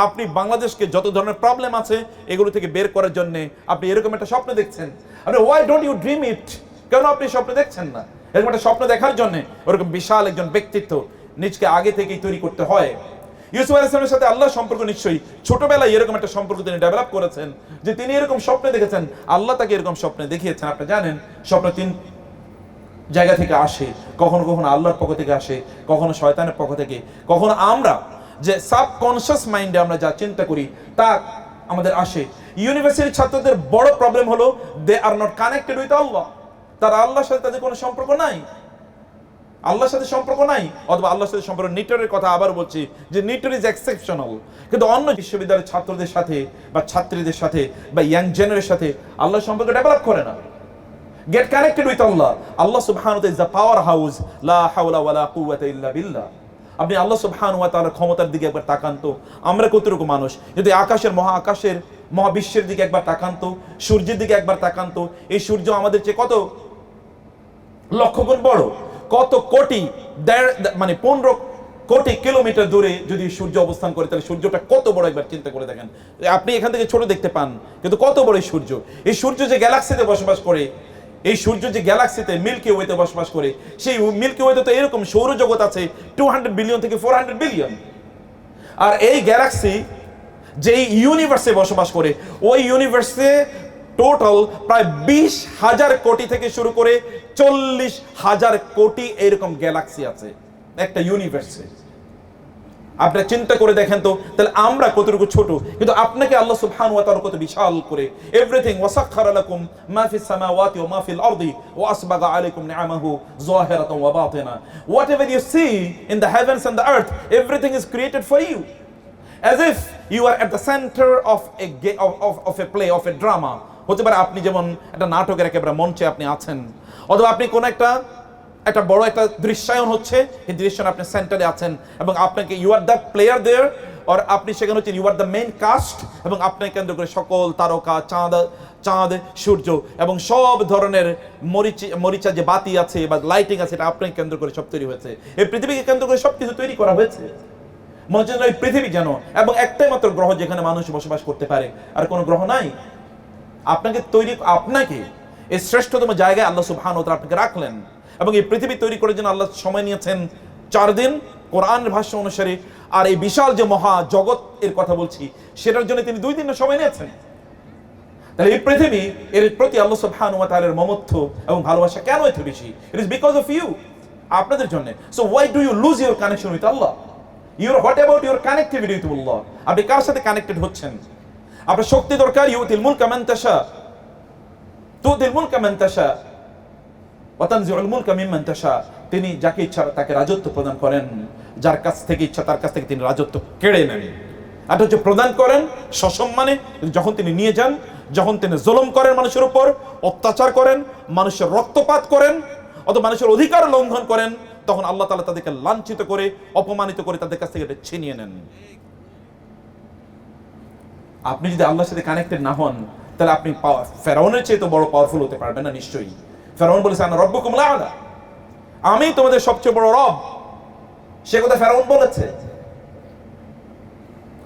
আপনি বাংলাদেশকে যত ধরনের প্রবলেম আছে এগুলো থেকে বের করার জন্য আপনি এরকম একটা স্বপ্ন দেখছেন। আপনি why don't you dream it? কেন আপনি স্বপ্ন দেখছেন না? এরকম একটা স্বপ্ন দেখার জন্য ওরকম বিশাল একজন ব্যক্তিত্ব নিজকে আগে থেকেই তৈরি করতে হয়। ইউসুফ আলাইহিস সালামের সাথে আল্লাহর সম্পর্ক নিশ্চয়ই ছোটবেলায় এরকম একটা সম্পর্ক তিনি ডেভেলপ করেছেন, যে তিনি এরকম স্বপ্নে দেখেছেন, আল্লাহ তাকে এরকম স্বপ্নে দেখিয়েছেন। আপনি জানেন স্বপ্ন 3 জায়গা থেকে আসে, কখনো কখনো আল্লাহর পক্ষ থেকে আসে, কখনো শয়তানের পক্ষ থেকে, কখনো আমরা যে সাবকনশিয়াস মাইন্ডে আমরা যা চিন্তা করি তা আমাদের আসে। ইউনিভার্সিটির ছাত্রদের বড় প্রবলেম হলো দে আর নট কানেক্টেড উইথ আল্লাহ। তারা আল্লাহর সাথে তাদের কোনো সম্পর্ক নাই, আল্লাহর সাথে সম্পর্ক নাই, অথবা আল্লাহর সাথে সম্পর্ক। নিটরের কথা আবার বলছি যে নিটর ইজ এক্সেপশনাল, কিন্তু অন্য বিশ্ববিদ্যালয়ের ছাত্রদের সাথে বা ছাত্রীদের সাথে বা ইয়াং জেনারের সাথে আল্লাহর সম্পর্ক ডেভেলপ করে না। গেট কানেক্টেড উইথ আল্লাহ। আল্লাহ সুবহানাহু ওয়া তাআলা ইজ দ্য পাওয়ার হাউস, লা হাওলা ওয়ালা কুওয়াতা ইল্লা বিল্লাহ। আপনি আল্লাহ সুবহানাহু ওয়া তাআলার ক্ষমতার দিকে একবার তাকান তো, আমরা কতটুকু মানুষ। যদি আকাশের মহাকাশের মহাবিশ্বের দিকে একবার তাকান তো, সূর্যের দিকে একবার তাকান তো, এই সূর্য আমাদের চেয়ে কত লক্ষ গুণ বড়, কত কোটি, মানে 15 কোটি কিলোমিটার দূরে যদি সূর্য অবস্থান করে, তাহলে সূর্যটা কত বড় একবার চিন্তা করে দেখেন। আপনি এখান থেকে ছোট দেখতে পান, কিন্তু কত বড় এই সূর্য। এই সূর্য যে গ্যালাক্সিতে বসবাস করে, এই সূর্য যে গ্যালাক্সিতে মিল্কি ওয়েতে বসবাস করে, সেই মিল্কি ওয়েতে তো এরকম সৌরজগৎ আছে 200 বিলিয়ন থেকে 400 বিলিয়ন। আর এই গ্যালাক্সি যেই ইউনিভার্সে বসবাস করে, ওই ইউনিভার্সে টোটাল প্রায় 20,000 কোটি থেকে শুরু করে 40,000 কোটি এরকম গ্যালাক্সি আছে একটা ইউনিভার্সে। আপনি চিন্তা করে দেখেন তো, তাহলে আমরা কতটুকু ছোট, কিন্তু আপনাকে আল্লাহ সুবহানাহু ওয়া তাআলা কত বিশাল করে। এভরিথিং ওয়াসাখখারা লাকুম মা ফিস সামাওয়াতি ওয়া মা ফিল আরদি ওয়া আসবাগা আলাইকুম নিআমাহু যাহিরাতান ওয়া বাতিনা। Whatever you see in the heavens and the earth, everything is created for you, as if you are at the center of a play, of a drama. হতে পারে আপনি যেমন একটা নাটকের একেবারে মঞ্চে আপনি আছেন, অথবা আপনি কোন একটা বড় একটা দৃশ্যায়ন হচ্ছে, এই দৃশ্যে আপনি সেন্টারে আছেন এবং আপনাকে you are the player there, আর আপনি সেখানে হচ্ছেন you are the main cast, এবং আপনাকে কেন্দ্র করে সকল তারকা, চাঁদ, সূর্য এবং সব ধরনের মরিচা যে বাতি আছে বা লাইটিং আছে, এটা আপনাকে কেন্দ্র করে সব তৈরি হয়েছে। এই পৃথিবীকে কেন্দ্র করে সবকিছু তৈরি করা হয়েছে। মনে হচ্ছে এই পৃথিবী যেন, এবং একটাই মাত্র গ্রহ যেখানে মানুষ বসবাস করতে পারে, আর কোনো গ্রহ নাই। আপনাকে এই শ্রেষ্ঠতম জায়গায় আল্লাহ সুবহানাহু ওয়া তাআলা আপনাকে রাখলেন, এবং এই পৃথিবী তৈরি করার জন্য আল্লাহ সময় নিয়েছেন 4 দিন কোরআনের ভাষ্য অনুসারে। আর এই বিশাল যে মহা জগৎ এর কথা বলছি, সেটার জন্য তিনি 2 দিনের সময় নিয়েছেন। তাহলে এই পৃথিবী এর প্রতি আল্লাহ সুবহানাহু ওয়া তাআলার মমত্ব এবং ভালোবাসা কেন এত বেশি? It is because of you, আপনাদের জন্য। So why do you lose your connection with Allah? What about your connectivity with Allah? আপনি কার সাথে কানেক্টেড হচ্ছেন? আপনার শক্তি দরকার। ইউতিল মুলকা মান তাশা, তুতিল মুলকা মান তাশা ওয়া তানজিউল মুলকা মিম্মান তাশা। তিনি যাকে ইচ্ছা তাকে রাজত্ব প্রদান করেন, যার কাছ থেকে ইচ্ছা তার কাছ থেকে তিনি রাজত্ব কেড়ে নেন। আর হচ্ছে প্রদান করেন সসম্মানে, যখন তিনি নিয়ে যান, যখন তিনি জুলুম করেন মানুষের উপর, অত্যাচার করেন, মানুষের রক্তপাত করেন, অথবা মানুষের অধিকার লঙ্ঘন করেন, তখন আল্লাহ তাআলা তাদেরকে লাঞ্ছিত করে, অপমানিত করে তাদের কাছ থেকে এটা ছিনিয়ে নেন। আপনি যদি আল্লাহর সাথে কানেক্টেড না হন, তাহলে আপনি ফেরাউনের চেয়ে তো বড় পাওয়ারফুল হতে পারবেন না নিশ্চয়ই। ফেরাউন বলেছে আনা রব্বুকুমুল আ'লা, আমি তোমাদের সবচেয়ে বড় রব। সে কথা ফেরাউন বলেছে।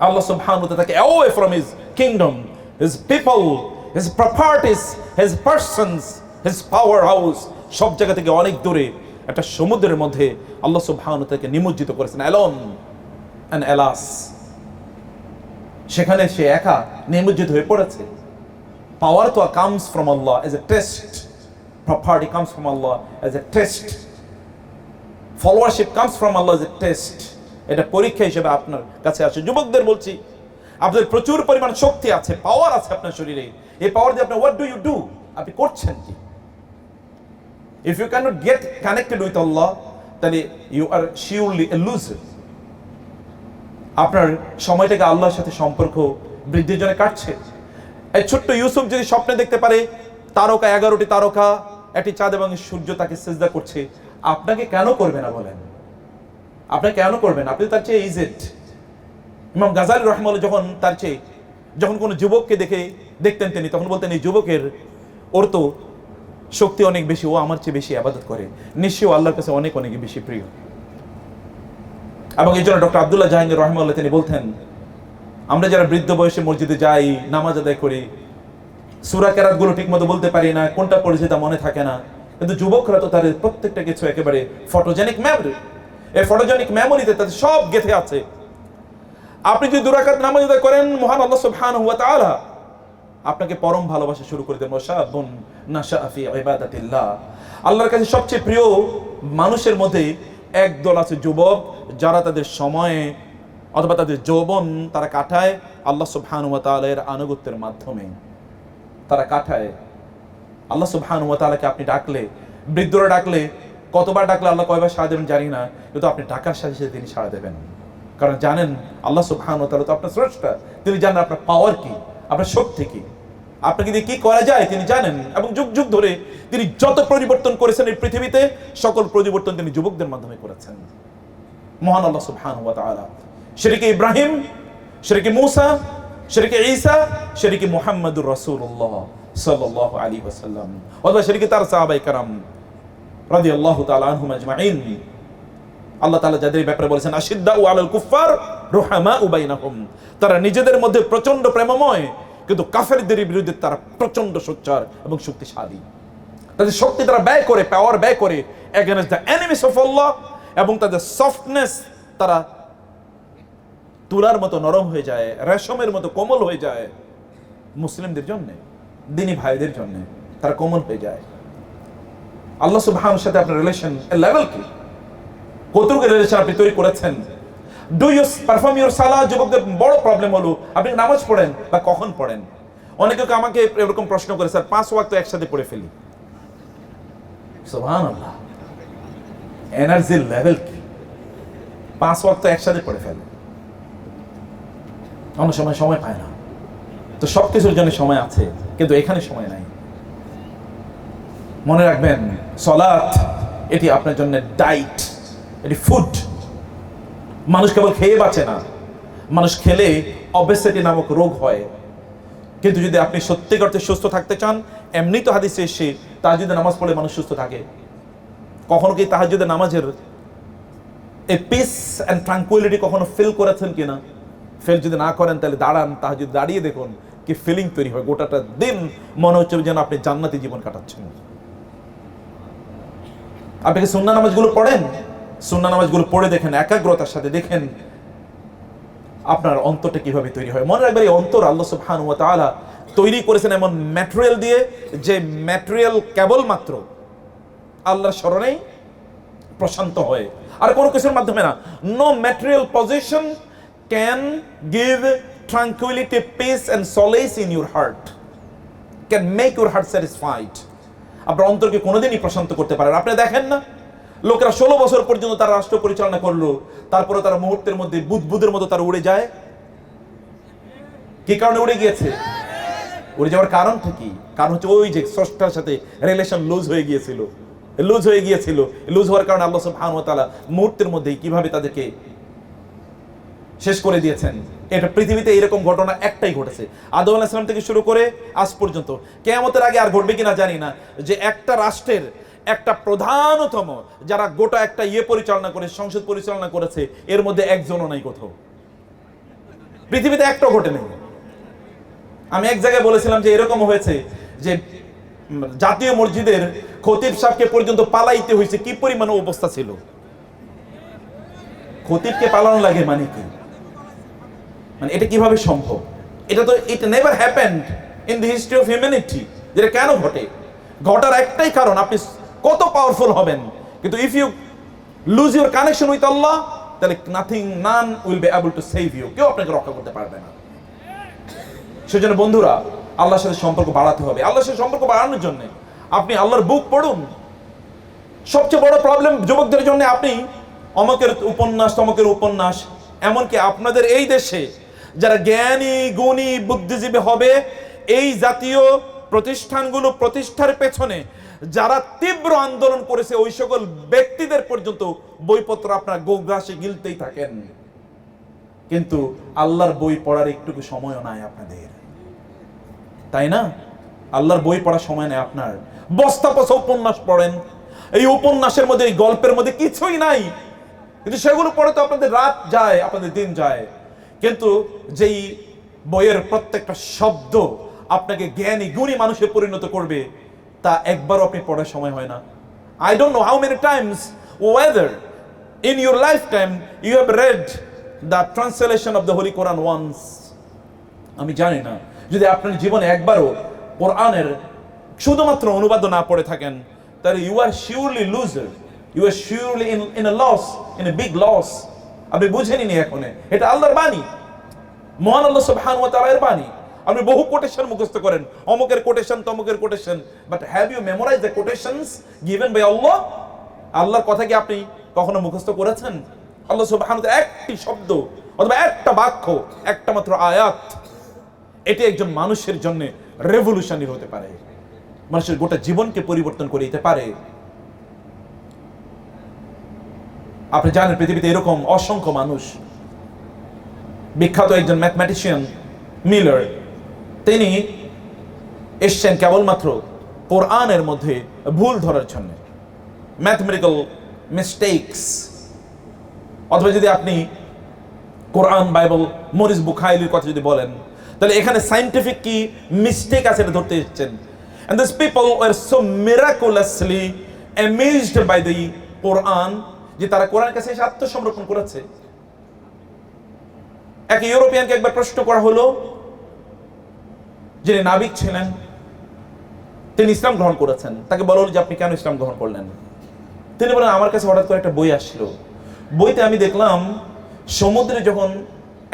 আল্লাহ সুবহানাহু ওয়া তাআলা তাকে away from his kingdom, his people, his properties, his persons, his power house, সব জায়গা থেকে অনেক দূরে একটা সমুদ্রের মধ্যে আল্লাহ সুবহানাহু ওয়া তাআলাকে নিমজ্জিত করেছেন, alone and alas। সেখানে সে একা নিমজ্জিত হয়ে পড়েছে। পাওয়ার তো comes from Allah as a test, property comes from Allah as a test, followership comes from Allah as a test। এটা পরীক্ষা হিসেবে আপনার কাছে আসে। যুবকদের বলছি, আপনাদের প্রচুর পরিমাণ শক্তি আছে, পাওয়ার আছে আপনার শরীরে। এই পাওয়ার দিয়ে আপনি what do you do? আপনি করছেন কি? If you cannot get connected with Allah, তাহলে you are surely a loser। আপনার সময়টাকে আল্লাহর সাথে সম্পর্ক বৃদ্ধির জন্য কাটছে। এই ছোট্ট ইউসুফ যদি স্বপ্নে দেখতে পারে তারকা, 11টি তারকা, একটি চাঁদ এবং সূর্য তাকে সিজদা করছে, আপনাকে কেন করবে না বলেন? আপনাকে কেন করবেন? আপনি তার চেয়ে ইজেড। ইমাম গাজালি রাহিমাহুল্লাহ যখন কোনো যুবককে দেখতেন তিনি তখন বলতেন, এই যুবকের ওর তো শক্তি অনেক বেশি, ও আমার চেয়ে বেশি ইবাদত করে, নিশ্চয়ই আল্লাহর কাছে অনেক অনেক বেশি প্রিয়। এবং এই জন্য ডক্টর আব্দুল্লাহ জাহাঙ্গীর রাহিমাহুল্লাহ তিনি বলতেন, আমরা যারা বৃদ্ধ বয়সে মসজিদে যাই, নামাজ আদায় করি, সূরা কেরাতগুলো ঠিকমতো বলতে পারি না, কোনটা পড়েছি তা মনে থাকে না, কিন্তু যুবকরা তো তাদের প্রত্যেকটা কিছু একেবারে ফটোজেনিক মেমরি। এই ফটোজেনিক মেমোরিতে তাদের সব গেঁথে আছে। আপনি যদি 2 রাকাত নামাজ আদায় করেন, মহান আল্লাহ সুবহানাহু ওয়া তাআলা আপনাকে পরম ভালোবাসা শুরু করে দেন। ওয়াশাবুন নাশাআ ফি ইবাদাতিল্লাহ। আল্লাহর কাছে সবচেয়ে প্রিয় মানুষের মধ্যে একদল আছে যুবক, যারা তাদের সময়ে অথবা তাদের যৌবন তারা কাটায় আল্লাহ সুবহানাহু ওয়া তাআলার আনুগত্যের মাধ্যমে। তারা কাটায় আল্লাহ সুবহানাহু ওয়া তাআলাকে আপনি ডাকলে, বৃদ্ধরা ডাকলে, কতবার ডাকলে আল্লাহ কয়বার সাড়া দেবেন জানি না, কিন্তু আপনি ডাকার সাথে সাথে তিনি সাড়া দেবেন। কারণ জানেন আল্লাহ সুবহানাহু ওয়া তাআলা তো আপনার স্রষ্টা, তিনি জানেন আপনার পাওয়ার কি, আপনার শক্তি কি, আপনাকে দিয়ে কি করা যায় তিনি জানেন। এবং যুগ যুগ ধরে তিনি যত পরিবর্তন করেছেন এই পৃথিবীতে, সকল পরিবর্তন তিনি যুবকদের মাধ্যমে করেছেন। মহান আল্লাহ সুবহানাহু ওয়া তাআলা শিরকে ইব্রাহিম, শিরকে মূসা, শিরকে ঈসা, শিরকে মুহাম্মদুর রাসূলুল্লাহ সাল্লাল্লাহু আলাইহি ওয়াসাল্লাম, অথবা শিরকে তার সাহাবায়ে কেরাম রাদিয়াল্লাহু তাআলা আনহুম আজমাইন, আল্লাহ তাআলা যাদের ব্যাপারে বলেছেন আশিদ্দাউ আলাল কুফার রুহামাউ বাইনাহুম, তারা নিজেদের মধ্যে প্রচন্ড প্রেমময়, কিন্তু কাফেরদের বিরুদ্ধে তারা প্রচন্ড সোচ্চার এবং শক্তিশালী। তাদের শক্তি তারা ব্যয় করে, পাওয়ার ব্যয় করে এগেইনস্ট দ্য এনিমিস অফ আল্লাহ, এবং তাদের সফটনেস তারা তুলার মতো নরম হয়ে যায়, রেশমের মতো কোমল হয়ে যায়। মুসলিমদের জন্য, দিনী ভাইদের জন্য তারা কোমল হয়ে যায়। আল্লাহ সুবহানাহুর সাথে আপনার রিলেশন লেভেল কি, কতটুকু রিলেশন আপনি তৈরি করেছেন? ডু ইউ পারফর্ম ইউর সালাহ? যুবকদের বড় প্রবলেম হলো আপনি নামাজ পড়েন বা কখন পড়েন। অনেকে আমাকে এরকম প্রশ্ন করে, স্যার 5 ওয়াক্ত একসাথে পড়ে ফেলি। সুবহানাল্লাহ, এনার্জির লেভেল কি! 5 ওয়াক্ত একসাথে পড়ে ফেলে, অনেক সময় সময় পায় না। তো সবকিছুর জন্য সময় আছে, কিন্তু এখানে সময় নাই। মনে রাখবেন সালাত এটি আপনার জন্য ডায়েট, এটি ফুড। মানুষ কেবল খেয়ে বাঁচে না, মানুষ খেলে ওবেসিটি নামক রোগ হয়। কিন্তু যদি আপনি সত্যিকার অর্থে সুস্থ থাকতে চান, এমনি তো হাদিসে এসে তাহাজ্জুদে নামাজ পড়লে মানুষ সুস্থ থাকে। কখনো কি তাহাজ্জুদে নামাজের এই পিস অ্যান্ড ট্রাঙ্কুইলিটি কখনো ফিল করেছেন কিনা? ফিল যদি না করেন তাহলে দাঁড়ান, তাহাজ্জুদ দাঁড়িয়ে দেখুন কি ফিলিং তৈরি হয়। গোটাটা দিন মনে হচ্ছে যেন আপনি জান্নাতি জীবন কাটাচ্ছেন। আপনি কি সুন্নাহ নামাজগুলো পড়েন? সুন্নাহ নামাজগুলো পড়ে দেখেন, একাগ্রতার সাথে দেখেন আপনার অন্তরটা কিভাবে তৈরি হয়। মনে রাখবেন এই অন্তর আল্লাহ সুবহানাহু ওয়া তাআলা তৈরি করেছেন এমন ম্যাটেরিয়াল দিয়ে, যে ম্যাটেরিয়াল কেবলমাত্র আল্লাহর স্মরণেই প্রশান্ত হয়, আর কোনো কিছুর মাধ্যমে না। No material position can give tranquillity, peace and solace in your heart, can make your heart satisfied. আপনার অন্তরকে কোনোদিনই প্রশান্ত করতে পারে না। আপনি দেখেন না, লোকেরা 16 বছর পর্যন্ত তারা রাষ্ট্র পরিচালনা করলো, তারপরে তারা মুহূর্তের মধ্যে বুদবুদের মতো তারা উড়ে যায়। কি কারণে উড়ে গিয়েছে? উড়ে যাওয়ার কারণটা কি? কারণ হচ্ছে ওই যে স্রষ্টার সাথে রিলেশন লুজ হয়ে গিয়েছিল। লুজ হওয়ার কারণে আল্লাহ সুবহানাহু ওয়া তাআলা মুহূর্তের মধ্যেই কিভাবে তাদেরকে শেষ করে দিয়েছেন। এটা পৃথিবীতে এরকম ঘটনা একটাই ঘটেছে, আদম আলাইহিস সালাম থেকে শুরু করে আজ পর্যন্ত। কিয়ামতের আগে আর ঘটবে কিনা জানি না, যে একটা রাষ্ট্রের একটা প্রধানতম যারা গোটা একটা পরিচালনা করে, সংসদ পরিচালনা করেছে, এর মধ্যে একজনও নাই কোথাও, পৃথিবীতে একটাও ঘটে নেই। আমি এক জায়গায় বলেছিলাম যে এরকম হয়েছে যে জাতীয় মসজিদের খতিব সাহেবকে পর্যন্ত পালাইতে হয়েছে। কি পরিমাণ অবস্থা ছিল! খতিবকে পালানো লাগে মানে কি? মানে এটা কিভাবে সম্ভব? এটা তো it never happened in the history of humanity. যেটা কেন ঘটে? ঘটার একটাই কারণ, আপনি কত পাওয়ারফুল হবেন, কিন্তু if you lose your connection with Allah, তাহলে none will be able to save you. কেউ আপনাকে রক্ষা করতে পারবে না। সেজন্য বন্ধুরা, আল্লাহর সাথে সম্পর্ক বাড়াতে হবে। আল্লাহর সাথে সম্পর্ক বাড়ানোর জন্য আপনি আল্লাহর বুক পড়ুন। সবচেয়ে বড় প্রবলেম যুবকদের জন্য, আপনি অমকের উপন্যাস, তমকের উপন্যাস, এমনকি আপনাদের এই দেশে যারা জ্ঞানী গুণী বুদ্ধিজীবী হবে, এই জাতীয় প্রতিষ্ঠানগুলো প্রতিষ্ঠার পেছনে যারা তীব্র আন্দোলন করেছে, ওই সকল ব্যক্তিদের পর্যন্ত বইপত্র আপনার গোগ্রাসে গিলতেই থাকেন, কিন্তু আল্লাহর বই পড়ার একটুকু সময়ও নাই আপনাদের, তাই না? আল্লাহর বই পড়ার সময় নেই আপনার। বস্তা পচা উপন্যাস পড়েন, এই উপন্যাসের মধ্যে, এই গল্পের মধ্যে কিছুই নাই, কিন্তু সেগুলো পড়ে তো আপনাদের রাত যায়, আপনাদের দিন যায়। কিন্তু যেই বইয়ের প্রত্যেকটা শব্দ আপনাকে জ্ঞানী গুণী মানুষে পরিণত করবে, তা একবারও আপনি পড়ার সময় হয় না। I don't know how many times, whether in your lifetime you have read the translation of the Holy Quran once. আমি জানি না, যদি আপনার জীবনে একবারও কোরআনের শুধুমাত্র অনুবাদ না পড়ে থাকেন, তাহলে you are surely loser, you are surely in a loss, in a big loss. আপনি বুঝেনি এখন, এটা আল্লাহর বাণী, মহান আল্লাহ সুবহানাহু ওয়া তাআলার বাণী। আপনি বহু কোটেশন মুখস্থ করেন, অমুকের কোটেশন তমুকের quotation, but have you memorise the quotations given by Allah? আল্লাহর কথা কি আপনি কখনো মুখস্থ করেছেন? আল্লাহ সুবহানাহু ওয়া তাআলা একটি শব্দ অথবা একটা বাক্য, একটা মাত্র আয়াত, এটি একজন মানুষের জন্য রেভলিউশনারি হতে পারে, মানুষের গোটা জীবনকে পরিবর্তন করে দিতে পারে। আপনি জানেন পৃথিবীতে এরকম অসংখ্য মানুষ। বিখ্যাত একজন ম্যাথমেটিশিয়ান মিলার, তিনি এসছেন কেবলমাত্র কোরআনের মধ্যে ভুল ধরার জন্য, ম্যাথমেটিক্যাল মিস্টেকস। অথবা যদি আপনি কোরআন, বাইবেল, মরিস বুখারীর কথা যদি বলেন, তাহলে এখানে সায়েন্টিফিক কি মিস্টেক আছে এটা ধরতে এসেছেন। And these people were so miraculously amazed by the Quran যে তারা কোরআনের কাছে এসে আত্মসমর্পণ করেছে। এক ইউরোপিয়ানকে একবার প্রশ্ন করা হলো, যিনি নাবিক ছিলেন, তিনি ইসলাম গ্রহণ করেছেন। তাকে বলা হলো যে আপনি কেন ইসলাম গ্রহণ করলেন? তিনি বলেন, আমার কাছে হঠাৎ করে একটা বই আসলো, বইতে আমি দেখলাম সমুদ্রে যখন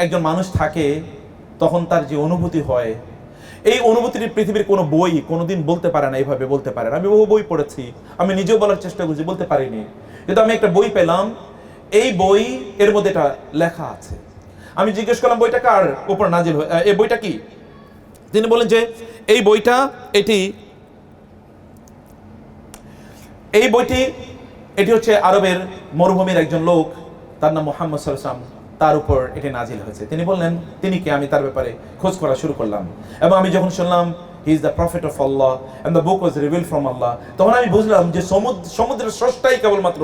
একজন মানুষ থাকে তখন তার যে অনুভূতি হয়, এই অনুভূতিটি পৃথিবীর কোনো বই কোনোদিন বলতে পারে না, এইভাবে বলতে পারে না। আমি বহু বই পড়েছি, আমি নিজেও বলার চেষ্টা করছি, বলতে পারিনি। কিন্তু আমি একটা বই পেলাম, এই বই এর মধ্যে এটা লেখা আছে। আমি জিজ্ঞেস করলাম বইটা কার উপর নাজিল হয়, এই বইটা কি? তিনি বলেন যে এই বইটা এটি হচ্ছে আরবের মরুভূমির একজন লোক, তার নাম মুহাম্মদ সাল্লাল্লাহু আলাইহি ওয়াসাল্লাম, তার উপর এটি নাজিল হয়েছে। তিনি বললেন তিনি কে? আমি তার ব্যাপারে খোঁজ করা শুরু করলাম, এবং আমি যখন শুনলাম he is the prophet of Allah and the book was revealed from Allah, তখন আমি বুঝলাম যে সমুদ্রের স্রষ্টাই কেবলমাত্র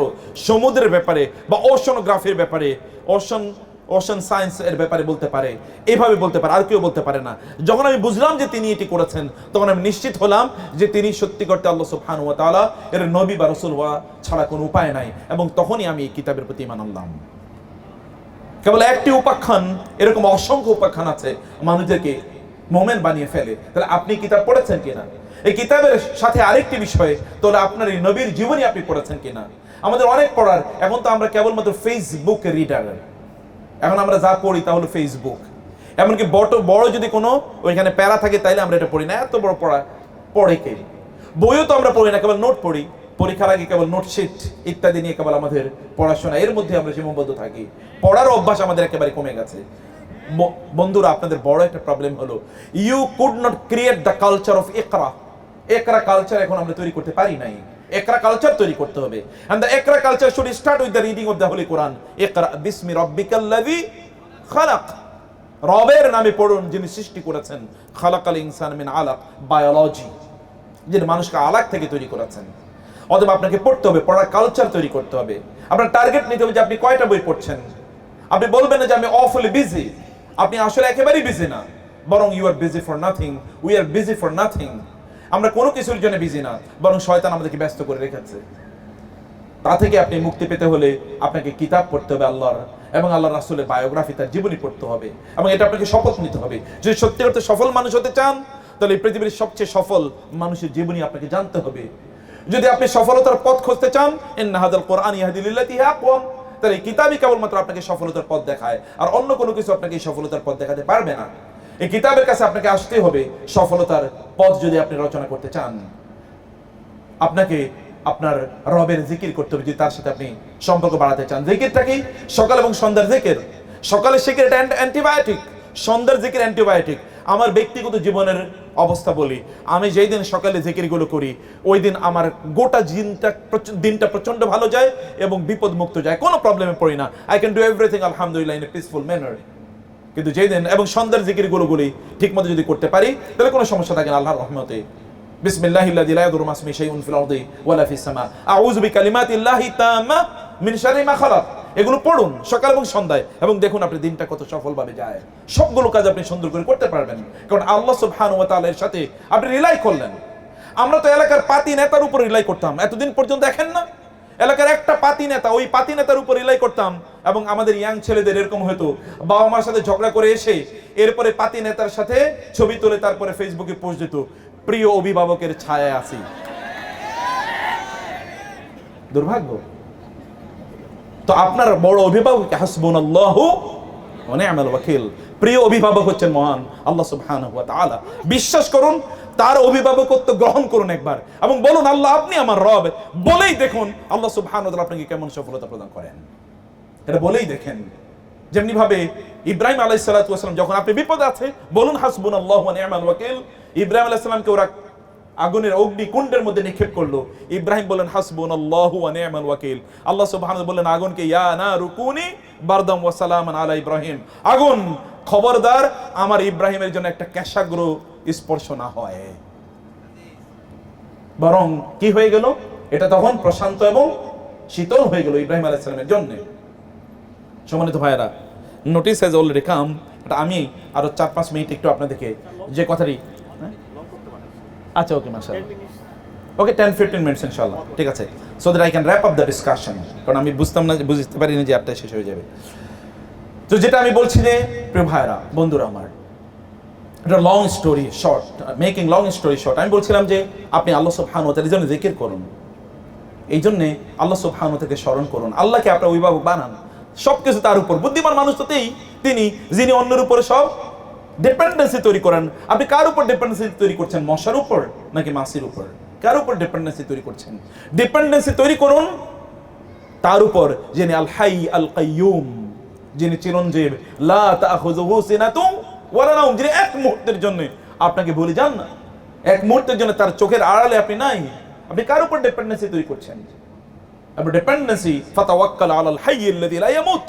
সমুদ্রের ব্যাপারে বা ওশনোগ্রাফির ব্যাপারে, ওশন সায়েন্স এর ব্যাপারে বলতে পারে, এইভাবে বলতে পারে, আর কেউ বলতে পারে না। যখন আমি বুঝলাম যে তিনি এটি করেছেন, তখন আমি নিশ্চিত হলাম যে তিনি সত্যি করতে আল্লাহ সুবহানাহু ওয়া তাআলা এর নবী বা রাসূল হওয়া ছাড়া কোনো উপায় নাই, এবং তখনই আমি এই কিতাবের প্রতি ঈমান আনলাম। কেবল একটি উপাখ্যান, এরকম অসংখ্য উপাখ্যান আছে মানুষদেরকে মোমেন বানিয়ে ফেলে। তাহলে আপনি কিতাব পড়েছেন কিনা? এই কিতাবের সাথে আরেকটি বিষয়, তাহলে আপনার এই নবীর জীবনী আপনি পড়েছেন কিনা? আমাদের অনেক পড়ার, এখন তো আমরা কেবলমাত্র ফেসবুক রিডার, এখন আমরা যা পড়ি তা হলো ফেসবুক। এমনকি বড় যদি কোনো ওইখানে প্যারা থাকে তাইলে আমরা এটা পড়ি না, এত বড় পড়ে কে? বইও তো আমরা পড়ি না, কেবল নোট পড়ি, পরীক্ষার আগে কেবল নোটশিট ইত্যাদি নিয়ে কেবল আমাদের পড়াশোনা, এর মধ্যে আমরা সীমাবদ্ধ থাকি। পড়ার অভ্যাস আমাদের একেবারে কমে গেছে। বন্ধুরা, আপনাদের বড় একটা প্রবলেম হলো you could not create the culture of একরা কালচার এখন আমরা তৈরি করতে পারি নাই। একরা কালচার তৈরি করতে হবে, and the একরা culture should start with the reading of the holy Quran. ইকরা বিসমি রাব্বিকাল্লাযী খালাক, রবের নামে পড়ুন যিনি সৃষ্টি করেছেন, খালাকাল ইনসান মিন আলাক, বায়োলজি, যিনি মানুষকে আলাক থেকে তৈরি করেছেন। অথবা আপনাকে পড়তে হবে, পড়ার কালচার তৈরি করতে হবে। আপনার টার্গেট নিতে হবে যে আপনি কয়টা বই পড়ছেন। আপনি বলবেন না যে আমি অফুলি বিজি, আপনি আসলে একেবারেই বিজি না, বরং you are busy for nothing, we are busy for nothing. আমরা কোনো কিছুর জন্য বিজি না, বরং শয়তান আমাদেরকে ব্যস্ত করে রেখেছে। তা থেকে আপনি মুক্তি পেতে হলে আপনাকে কিতাব পড়তে হবে আল্লাহর, এবং আল্লাহর রাসূলের বায়োগ্রাফি, তার জীবনী পড়তে হবে, এবং এটা আপনাকে শপথ নিতে হবে। যদি সত্যি করতে সফল মানুষ হতে চান, তাহলে এই পৃথিবীর সবচেয়ে সফল মানুষের জীবনী আপনাকে জানতে হবে। যদি আপনি সফলতার পথ খুঁজতে চান, ইন্না হাযাল কুরআন ইয়াহদি লিল্লাতী হিয়া আকওয়াম, তাহলে এই কিতাবই কেবলমাত্র আপনাকে সফলতার পথ দেখায়, আর অন্য কোনো কিছু আপনাকে এই সফলতার পথ দেখাতে পারবে না। এই কিতাবের কাছে আপনাকে আসতে হবে সফলতার পথ যদি আপনি রচনা করতে চান। আপনাকে আপনার রবের জিকির করতে হবে যদি তার সাথে আপনি সম্পর্ক বাড়াতে চান। জিকিরটা কি? সকাল এবং সন্ধ্যার জিকির। সকালের জিকির এটা অ্যান্টিবায়োটিক, সন্ধ্যার জিকির অ্যান্টিবায়োটিক। আমার ব্যক্তিগত জীবনের অবস্থা বলি, আমি যেই দিন সকালে জিকিরগুলো করি, ওই দিন আমার গোটা দিনটা প্রচন্ড ভালো যায় এবং বিপদ মুক্ত যায়, কোনো প্রবলেমে পড়ি না। আই ক্যান ডু এভরিথিং আলহামদুলিল্লাহ ইন এ পিসফুল ম্যানার। কিন্তু যেই দিন এবং সন্ধ্যার জিকিরগুলো ঠিক মতো যদি করতে পারি, তাহলে কোনো সমস্যা থাকে না আল্লাহর রহমতে। বিসমিল্লাহিল্লাযী লা ইয়াদুররু মা ইসমিহি শাইউন ফিল আরদি ওয়ালা ফিস সামা, আউযু বিকালিমাতিল্লাহি তাম্মা মিন শাররি মা খালাক। এগুলো পড়ুন সকাল এবং সন্ধ্যায়, এবং দেখুন আপনার দিনটা কত সফলভাবে যায়। সবগুলো কাজ আপনি সুন্দর করে করতে পারবেন, কারণ আল্লাহ সুবহানাহু ওয়া তাআলার সাথে আপনি রিলাই করলেন। আমরা তো এলাকার পাতি নেতার উপর রিলাই করতাম এতদিন পর্যন্ত, দেখেন না? এলাকার একটা পাতি নেতা, ওই পাতি নেতার উপর রিলাই করতাম, এবং আমাদের ইয়াং ছেলেদের এরকম হয়তো বাবা মার সাথে ঝগড়া করে এসে এরপরে পাতি নেতার সাথে ছবি তুলে তারপরে ফেসবুকে পোস্ট দিত, প্রিয় অভিভাবকের ছায়ায় আছি। দুর্ভাগ্য। তো আপনার বড় অভিভাবক হাসবুনাল্লাহু ওয়া নি'মাল ওয়াকিল, প্রিয় অভিভাবক হচ্ছেন মহান আল্লাহ সুবহানাহু ওয়া তাআলা। বিশ্বাস করুন, তার অভিভাবকত্ব গ্রহণ করুন একবার এবং বলুন আল্লাহ আপনি আমার রব, বলেই দেখুন আল্লাহ সুবহানাহু ওয়া তাআলা আপনাকে কেমন সফলতা প্রদান করেন। এটা বলেই দেখেন। যেমনি ভাবে ইব্রাহিম আলাইহিস সালাতু ওয়াস সালাম, যখন আপনি বিপদে আছে বলুন হাসবুনাল্লাহু ওয়া নি'মাল ওয়াকিল। ইব্রাহিম আলাইহিস সালামকে ওরা আগুনের অগ্নিকুণ্ডের মধ্যে নিক্ষেপ করলো, ইব্রাহিম বললেন হাসবুনাল্লাহু ওয়া নি'মাল ওয়াকিল। আল্লাহ সুবহানাহু ওয়া তাআলা বললেন আগুনকে, ইয়া নারু কুনি বারদাম ওয়া সালামান আলা ইব্রাহিম, আগুন খবরদার আমার ইব্রাহিমের জন্য একটা কেশাগ্র স্পর্শ না হয়। বরং কি হয়ে গেল, এটা তখন প্রশান্ত এবং শীতল হয়ে গেল ইব্রাহিম আলাইহিস সালামের জন্য। সম্মানিত ভাইরা, নোটিস হ্যাজ অলরেডি কাম। আমি আরো 4-5 মিনিট একটু আপনাদেরকে যে কথাটি, আচ্ছা ওকে মাশাআল্লাহ, ওকে 10-15 মিনিটস ইনশাআল্লাহ, ঠিক আছে, so that I can wrap up the discussion, কারণ আমি বুঝতে পারি না যে 8টায় শেষ হয়ে যাবে। তো যেটা আমি বলছি যে প্রিয় ভাইরা বন্ধুরা আমার, এটা long story short, making long story short, আমি বলছিলাম যে আপনি আল্লাহ সুবহানাহু ওয়া তাআলার জন্য জিকির করুন, এই জন্যে আল্লাহ সুবহানাহু ওয়া তাআলাকে স্মরণ করুন, আল্লাহকে আপনার অভিভাবক বানান, সবকিছু তার উপর। বুদ্ধিমান মানুষ তো তিনি যিনি অন্যের উপরে সব ডিপেন্ডেন্সি তৈরি করেন। আপনি কার উপর ডিপেন্ডেন্সি তৈরি করছেন, মশার উপর নাকি মাছির উপর? কার উপর ডিপেন্ডেন্সি তৈরি করছেন? ডিপেন্ডেন্সি তৈরি করুন তার উপর যিনি আল হাই আল কাইয়ুম, যিনি চিরঞ্জীব, লা তাখুযুহু সিনাতুন ওয়া লা নাওম, যিনি এক মুহূর্তের জন্য আপনাকে ভুলে যান না, এক মুহূর্তের জন্য তার চোখের আড়ালে আপনি নাই। আপনি কার উপর ডিপেন্ডেন্সি তৈরি করছেন? আপনার ডিপেন্ডেন্সি ফাতাওয়াক্কাল আলাল হাইয়্যিল্লাযী লা ইয়ামুত,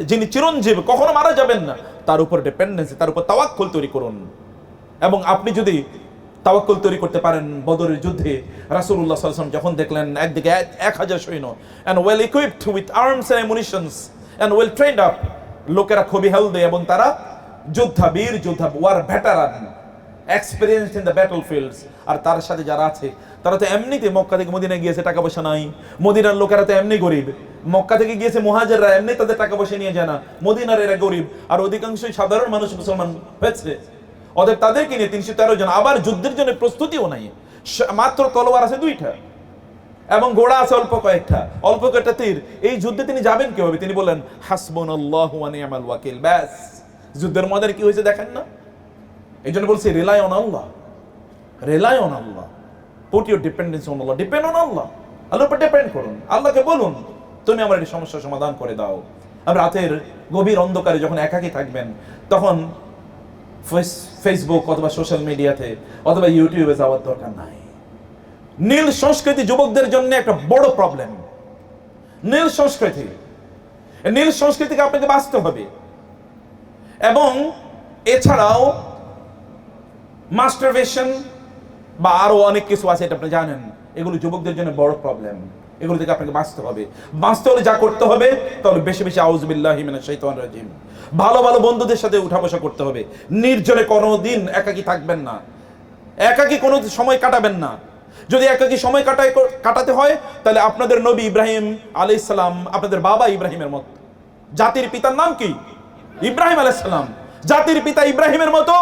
যিনি চিরঞ্জীব, কখনো মারা যাবেন না, তার উপর ডিপেন্ডেন্সি, তার উপর তাওয়াক্কুল তৈরি করুন। এবং আপনি যদি তাওয়াক্কুল তৈরি করতে পারেন, বদরের যুদ্ধে রাসূলুল্লাহ সাল্লাল্লাহু আলাইহি ওয়াসাল্লাম যখন দেখলেন একদিকে 1000 সৈন্য and well equipped with arms and ammunitions and well trained up, লোকেরা খুবই হেলদি এবং তারা যোদ্ধা, বীর যোদ্ধা, war veteran, experienced in the battlefields. আর তার সাথে যারা আছে তারা তো এমনিতে মক্কা থেকে মদিনায় গিয়েছে, টাকা পয়সা নাই। মদিনার লোকেরা তো এমনি গরিব, মক্কা থেকে গিয়েছে মুহাজিররা, এমনি তাদের টাকা পয়সা নিয়ে যায় না। মদিনার এরা গরিব, আর অধিকাংশই সাধারণ মানুষ মুসলমান হয়েছে। অতএব তাদেরকে নিয়ে 313 জন, আবার যুদ্ধের জন্য প্রস্তুতিও নাই, মাত্র তলোয়ার আছে 2টা এবং ঘোড়া আছে অল্প কয়েকটা, অল্প কয়েকটা তীর। এই যুদ্ধে তিনি যাবেন কিভাবে? তিনি বলেন হাসবুনাল্লাহু ওয়া নি'মাল ওয়াকিল। ব্যাস, যুদ্ধের মধ্যে কি হয়েছে দেখেন না? এই জন্য বলছি rely on Allah, rely on Allah, put your dependence on Allah, depend on Allah, আল্লাহর উপর ডিপেন্ড করুন। আল্লাহকে বলুন তুমি আমার এই সমস্যার সমাধান করে দাও। আর রাতের গভীর অন্ধকারে যখন একাকী থাকবেন, তখন ফেসবুক অথবা সোশ্যাল মিডিয়াতে অথবা ইউটিউবে যাওয়ার দরকার নাই। নীল সংস্কৃতি যুবকদের জন্য একটা বড় প্রবলেম। নীল সংস্কৃতি, নীল সংস্কৃতিকে আপনাকে বাঁচতে হবে। এবং এছাড়াও মাস্টারবেশন বা আরো অনেক কিছু আছে, এটা আপনি জানেন, এগুলো যুবকদের জন্য বড় প্রবলেম। এগুলো থেকে আপনাকে বাঁচতে হবে। বাঁচতে হলে যা করতে হবে তাহলে বেশি বেশি আউযু বিল্লাহি মিনাশ শাইতানির রাজিম, ভালো ভালো বন্ধুদের সাথে উঠা বসা করতে হবে। নির্জনে কোনোদিন একাকী থাকবেন না, একাকী কোনো সময় কাটাবেন না। যদি একাকী সময় কাটাতে হয় তাহলে আপনাদের নবী ইব্রাহিম আলাইহিস সালাম, আপনাদের বাবা ইব্রাহিমের মতো। জাতির পিতার নাম কি? ইব্রাহিম আলাইহিস সালাম। জাতির পিতা ইব্রাহিমের মতো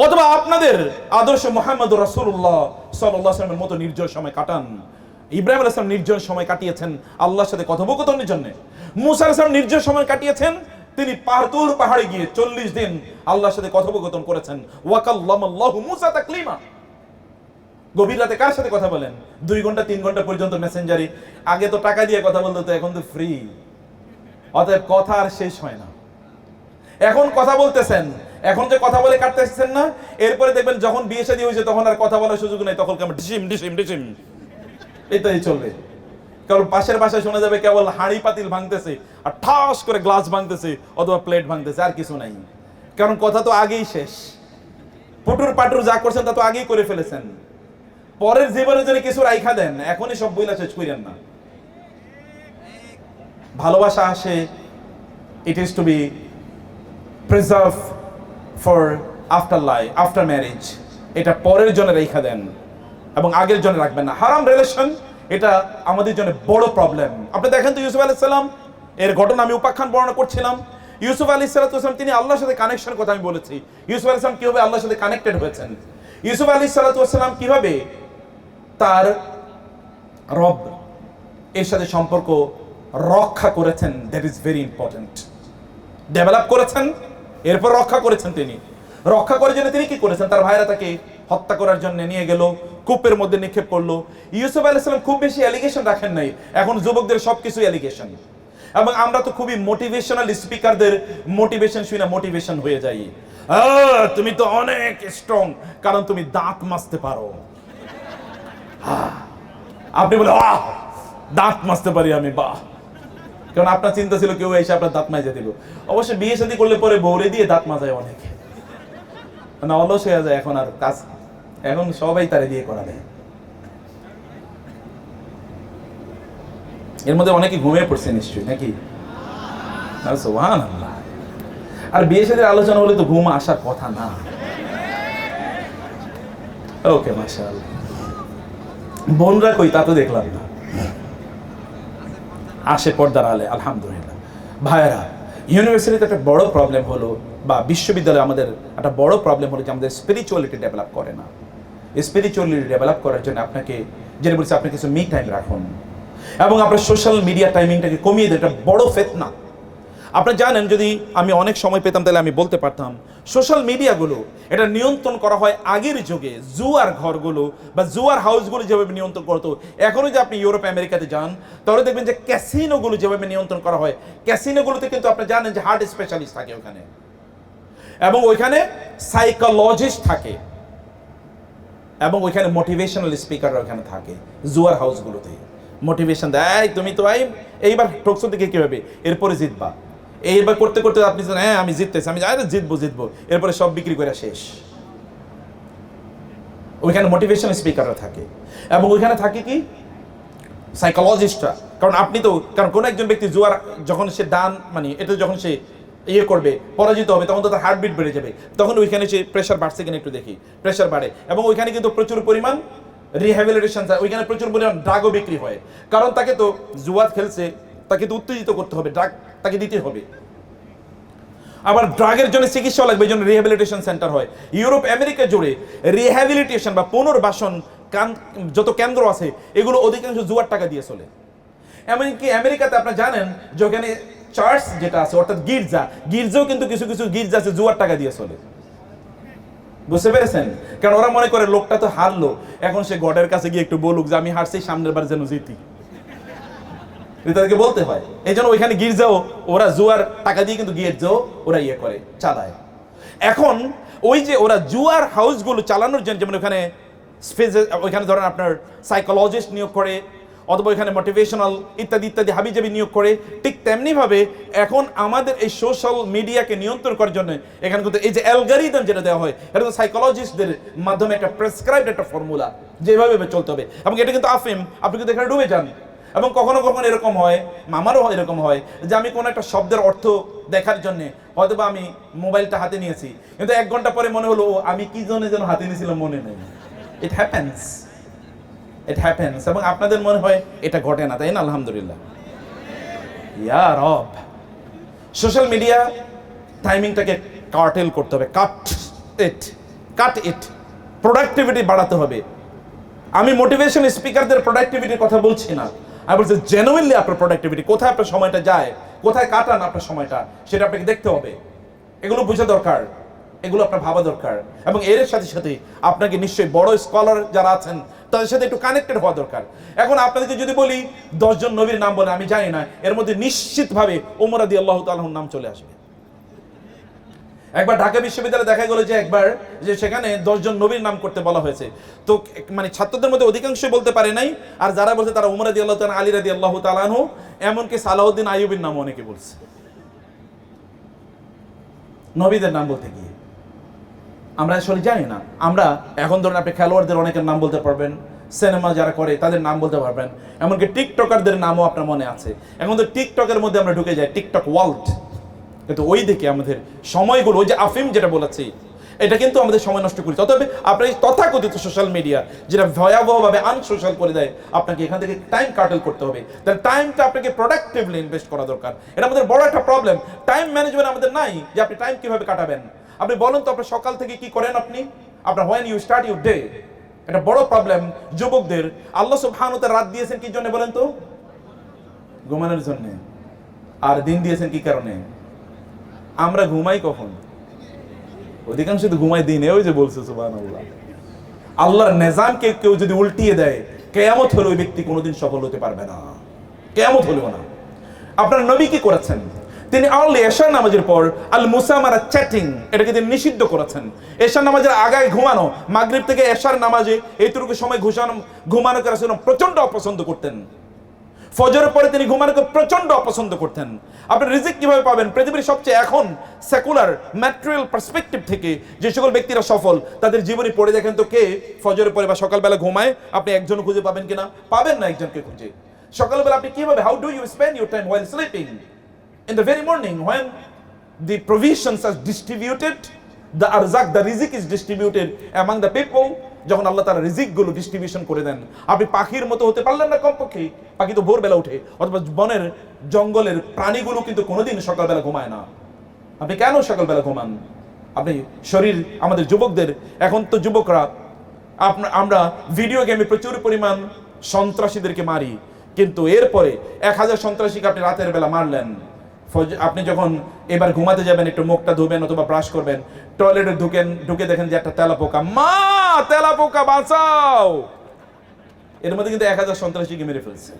অথবা আপনাদের আদর্শ মুহাম্মদুর রাসূলুল্লাহ সাল্লাল্লাহু আলাইহি ওয়াসাল্লামের মতো নির্জন সময় কাটান। ইব্রাহিম আলাইহিস সালাম নির্জন সময় কাটিয়েছেন আল্লাহর সাথে কথোপকথনের জন্য। মুসা আলাইহিস সালাম নির্জন সময় কাটিয়েছেন, তিনি তুর পাহাড়ে গিয়ে 40 দিন আল্লাহর সাথে কথোপকথন করেছেন। ওয়া কাল্লামাল্লাহু মুসা তাকলিমা। গভীর রাতে কার সাথে কথা বলেন? 2 ঘন্টা 3 ঘন্টা পর্যন্ত মেসেঞ্জারে। আগে তো টাকা দিয়ে কথা বলতো, এখন তো ফ্রি, অতএব কথা আর শেষ হয় না। এখন কথা বলতেছেন, এখন যে কথা বলে কাটতেছেন না, এরপরে দেখবেন যখন বিয়ে শাদী হয়েছে তখন আর কথা বলার সুযোগ নেই, তখন কেমন ডিসিম ডিসিম ডিসিম এটাই চলবে। কেবল পাশের বাসায় শোনা যাবে কেবল হাঁড়ি পাতিল ভাঙতেছে আর ঠাস করে গ্লাস ভাঙতেছে অথবা প্লেট ভাঙতেছে, আর কিছু নাই। কারণ কথা তো আগেই শেষ। পুটুর পাটুর যা করছেন তা তো আগেই করে ফেলেছেন। পরের জীবনে যদি কিছু রাইখা দেন, এখনই সব বইলা শেষ করেন না। ভালোবাসা আসে, it is to be preserve for after life, after marriage. এটা পরের জন্য রেখা দেন এবং আগের জন্য রাখবেন না। হারাম রিলেশন, এটা আমাদের জন্য বড় প্রবলেম। আপনি দেখেন তো ইউসুফ আলাইহিস সালাম এর ঘটনা আমি উপাখ্যান বর্ণনা করছিলাম। ইউসুফ আলাইহিস সালাম তিনি আল্লাহর সাথে কানেকশনের কথা আমি বলেছি। ইউসুফ আলাইহিস সালাম কিভাবে আল্লাহর সাথে কানেক্টেড হয়েছেন, ইউসুফ আলাইহিস সালাম কিভাবে তার রব এর সাথে সম্পর্ক রক্ষা করেছেন, that is very important. Develop করেছেন, এরপর রক্ষা করেছেন তিনি। রক্ষা করার জন্য তিনি কি করেছেন? তার ভাইরা তাকে হত্যা করার জন্য নিয়ে গেল, কূপের মধ্যে নিক্ষেপ করলো। ইউসুফ আলাইহিস সালাম খুব বেশি অ্যালিগেশন রাখেন নাই, এখন যুবকদের সবকিছু অ্যালিগেশন। এবং আমরা তো খুবই মোটিভেশনাল স্পিকারদের মোটিভেশন শুনে মোটিভেশন হয়ে যাই। তুমি তো অনেক স্ট্রং, কারণ তুমি দাঁত মাজতে পারো। আপনি বলে দাঁত মাজতে পারি আমি, বাহ। কারণ আপনার চিন্তা ছিল কেউ এসে আপনার দাঁত মাজা দিল। অবশ্য বিয়ে শাদী করলে পরে বউরে দিয়ে দাঁত মাজায় অনেকে, মানে অলস হয়ে যায় এখন আর কাজ, এখন সবাই তারে দিয়ে করাবে। এর মধ্যে অনেকে ঘুমিয়ে পড়ছে নিশ্চয়ই, নাকি? সুবহানাল্লাহ। আর বিয়ে শাদীর আলোচনা হলে তো ঘুম আসার কথা না। ওকে, মাশাআল্লাহ। বোনরা কই তা তো দেখলাম না, আসে পর্দার আলে, আলহামদুলিল্লাহ। ভাইয়েরা, ইউনিভার্সিটিতে একটা বড় প্রবলেম হলো, বা বিশ্ববিদ্যালয়ে আমাদের একটা বড় প্রবলেম হলো যে আমাদের স্পিরিচুয়ালিটি ডেভেলপ করে না। স্পিরিচুয়ালিটি ডেভেলপ করার জন্য আপনাকে, যেটা বলছি, আপনি কিছু মি টাইম রাখুন এবং আপনার সোশ্যাল মিডিয়া টাইমিংটাকে কমিয়ে দেয়। এটা বড় ফিতনা। আপনারা জানেন, যদি আমি অনেক সময় পেতাম তাহলে আমি বলতে পারতাম, সোশ্যাল মিডিয়াগুলো এটা নিয়ন্ত্রণ করা হয় আগের যুগে জুয়ার ঘরগুলো বা জুয়ার হাউসগুলো যেভাবে নিয়ন্ত্রণ করতো। এখনও যে আপনি ইউরোপ আমেরিকাতে যান, তাহলে দেখবেন যে ক্যাসিনোগুলো যেভাবে নিয়ন্ত্রণ করা হয়, ক্যাসিনোগুলোতে কিন্তু আপনি জানেন যে হার্ট স্পেশালিস্ট থাকে ওখানে, এবং ওইখানে সাইকোলজিস্ট থাকে, এবং ওইখানে মোটিভেশনাল স্পিকাররা ওখানে থাকে। জুয়ার হাউসগুলোতে মোটিভেশন দেয়, তুমি তো এইবার ঠকছো দিকে কীভাবে, এরপরে জিতবা, এইবার করতে করতে আপনি হ্যাঁ আমি জিততেছি, আমি জিতবো, এরপরে সব বিক্রি করে শেষ। ওইখানে মোটিভেশন স্পিকাররা থাকে, এবং ওইখানে থাকে কি সাইকোলজিস্টরা। কারণ আপনি তো, কারণ কোনো একজন ব্যক্তি জুয়ার যখন সে দান, মানে এটা যখন সে করবে, পরাজিত হবে, তখন তো তার হার্টবিট বেড়ে যাবে, তখন ওইখানে সে প্রেশার বাড়ছে কিনা একটু দেখি, প্রেশার বাড়ে। এবং ওইখানে কিন্তু প্রচুর পরিমাণ রিহ্যাবিলিটেশন, ওইখানে প্রচুর পরিমাণ ড্রাগও বিক্রি হয়। কারণ তাকে তো জুয়া খেলছে, তাকে তো উত্তেজিত করতে হবে, ড্রাগ তাকে দিতে হবে। আবার ড্রাগের জন্য চিকিৎসা লাগবে, এই জন্য রিহ্যাবিলিটেশন সেন্টার হয়। ইউরোপ আমেরিকা জুড়ে রিহ্যাবিলিটেশন বা পুনর্বাসন যত কেন্দ্র আছে, এগুলো অধিকাংশ জুয়ার টাকা দিয়ে চলে। এমনকি আমেরিকাতে আপনারা জানেন যে ওখানে চার্চ যেটা আছে, অর্থাৎ গির্জাও কিন্তু কিছু কিছু গির্জা আছে জুয়ার টাকা দিয়ে চলে। বুঝতে পেরেছেন? কারণ ওরা মনে করে লোকটা তো হারলো, এখন সে গডের কাছে গিয়ে একটু বলুক যে আমি হারছি, সামনের বার যেন জিতি, তাদেরকে বলতে হয়। এই জন্য ওইখানে গির্জাও ওরা জুয়ার টাকা দিয়ে কিন্তু গির্জাও ওরা করে চালায়। এখন ওই যে ওরা জুয়ার হাউসগুলো চালানোর জন্য, যেমন ওইখানে ধরেন আপনার সাইকোলজিস্ট নিয়োগ করে, অথবা এখানে মোটিভেশনাল ইত্যাদি ইত্যাদি হাবিজাবি নিয়োগ করে, ঠিক তেমনিভাবে এখন আমাদের এই সোশ্যাল মিডিয়াকে নিয়ন্ত্রণ করার জন্য এখানে কিন্তু এই যে অ্যালগরিদম যেটা দেওয়া হয়, এটা তো সাইকোলজিস্টদের মাধ্যমে একটা প্রেসক্রাইবড একটা ফর্মুলা, যেভাবে চলতে হবে। এবং এটা কিন্তু আফিম, আপনি কিন্তু এখানে ডুবে যান। এবং কখনো কখনো এরকম হয়, আমারও এরকম হয়, যে আমি কোনো একটা শব্দের অর্থ দেখার জন্য হয়তো বা আমি মোবাইলটা হাতে নিয়েছি, কিন্তু 1 ঘন্টা পরে মনে হলো আমি কি জন্য যেন হাতে নিয়েছিলাম, মনে নেই। It happens. এবং আপনাদের মনে হয় এটা ঘটে না, তাই না? আলহামদুলিল্লাহ। ইয়া রব, সোশ্যাল মিডিয়া টাইমিংটাকে কার্টেল করতে হবে, কাট ইট, প্রোডাক্টিভিটি বাড়াতে হবে। আমি মোটিভেশন স্পিকারদের প্রোডাক্টিভিটির কথা বলছি না, আমি বলছি জেনুইনলি আপনার প্রোডাক্টিভিটি, কোথায় আপনার সময়টা যায়, কোথায় কাটান আপনার সময়টা, সেটা আপনাকে দেখতে হবে। এগুলো বোঝা দরকার, এগুলো আপনার ভাবা দরকার। এবং এর সাথে সাথে আপনাকে নিশ্চয়ই বড় স্কলার যারা আছেন তাদের সাথে একটু কানেক্টেড হওয়া দরকার। এখন আপনাদেরকে যদি বলি 10 জন নবীর নাম বলে, আমি জানি না, এর মধ্যে নিশ্চিতভাবে ওমর রাদিয়াল্লাহু তাআলার নাম চলে আসবে। একবার ঢাকা বিশ্ববিদ্যালয়ে দেখা গেল যে একবার যে সেখানে 10 জন নবীর নাম করতে বলা হয়েছে, তো মানে ছাত্রদের মধ্যে অধিকাংশই বলতে পারে নাই, আর যারা বলছে তারা ওমর রাদিয়াল্লাহু তাআলা, আলী রাদিয়াল্লাহু তাআলা আনহু, এমনকি সালাউদ্দিন আইয়ুবীর নাম অনেকে বলছে নবীদের নাম বলতে গিয়ে। আমরা আসলে জানি না। আমরা এখন ধরুন আপনি খেলোয়াড়দের অনেকের নাম বলতে পারবেন, সিনেমা যারা করে তাদের নাম বলতে পারবেন, এমনকি টিকটকারদের নামও আপনার মনে আছে। এখন তো টিকটকের মধ্যে আমরা ঢুকে যাই, টিকটক ওয়ার্ল্ড। কিন্তু ওই দিকে আমাদের সময়গুলো, ওই যে আফিম যেটা বলেছি, এটা কিন্তু আমাদের সময় নষ্ট করি। তবে আপনার তথাকথিত সোশ্যাল মিডিয়া যেটা ভয়াবহভাবে আনসোশ্যাল করে দেয়, আপনাকে এখান থেকে টাইম কাটেল করতে হবে। তাহলে টাইমটা আপনাকে প্রোডাক্টিভলি ইনভেস্ট করা দরকার। এটা আমাদের বড় একটা প্রবলেম, টাইম ম্যানেজমেন্ট আমাদের নাই, যে আপনি টাইম কিভাবে কাটাবেন। আপনি বলুন তো, আপনার সকাল থেকে কি করেন আপনি, আপনার when you start your day. এটা বড় প্রবলেম যুবকদের। আল্লাহ সুবহানাহু ওয়া তাআলা রাত দিয়েছেন কি জন্য বলেন তো? ঘুমানোর জন্য। আর দিন দিয়েছেন কি কারণে? আমরা ঘুমাই কখন? অধিকাংশ তো ঘুমাই দিনে। ওই যে বলছে সুবহানাল্লাহ, আল্লাহর নিজামকে কেউ যদি উল্টিয়ে দেয়, কিয়ামত হলে ওই ব্যক্তি কোনোদিন সফল হতে পারবে না, কিয়ামত হলেও না। আপনার নবী কি করেছেন? তিনি আর্লি এশার নামাজের পর আল মুসামারা চ্যাটিং, এটাকে তিনি নিষিদ্ধ করেছেন। এশার নামাজের আগায় ঘুমানো, মাগরিব থেকে এশার নামাজে এইটুকু সময় ঘুমানোকে রাসূল প্রচন্ড অপছন্দ করতেন। ফজরের পরে তিনি ঘুমানোকে প্রচন্ড অপছন্দ করতেন। আপনি রিজিক কিভাবে পাবেন? পৃথিবীর সবচেয়ে এখন সেকুলার ম্যাটেরিয়াল পার্সপেক্টিভ থেকে যে সকল ব্যক্তিরা সফল, তাদের জীবনী পড়ে দেখেন তো কে ফজরের পরে বা সকালবেলা ঘুমায়? আপনি একজন খুঁজে পাবেন কিনা? পাবেন না একজনকে খুঁজে। সকালবেলা আপনি কিভাবে, how do you spend your time while sleeping? In the very morning when the provisions are distributed, the arzak, the rizq is distributed among the people, যখন আল্লাহ তাআলা রিজিক গুলো ডিস্ট্রিবিউশন করে দেন, আপনি পাখির মতো হতে পারলেন না কমপক্ষে। পাখি তো ভোরবেলা উঠে, অথবা বনের জঙ্গলের প্রাণীগুলো কিন্তু কোনোদিন সকালবেলা ঘুমায় না। আপনি কেন সকালবেলা ঘুমান? আপনি শরীর, আমাদের যুবকদের, এখন তো যুবকরা আমরা ভিডিও গেমে প্রচুর পরিমাণ সন্ত্রাসীদেরকে মারি, কিন্তু এরপরে 1000 সন্ত্রাসীকে আপনি রাতের বেলা মারলেন। আপনি যখন এবার ঘুমাতে যাবেন, একটু মুখটা ধুবেন অথবা ব্রাশ করবেন, টয়লেটে ঢুকে দেখেন যে একটা তেলাপোকা, মা তেলাপোকা বাঁচাও, এর মধ্যে কিন্তু 1000 সন্ত্রাসীকে মেরে ফেলছে।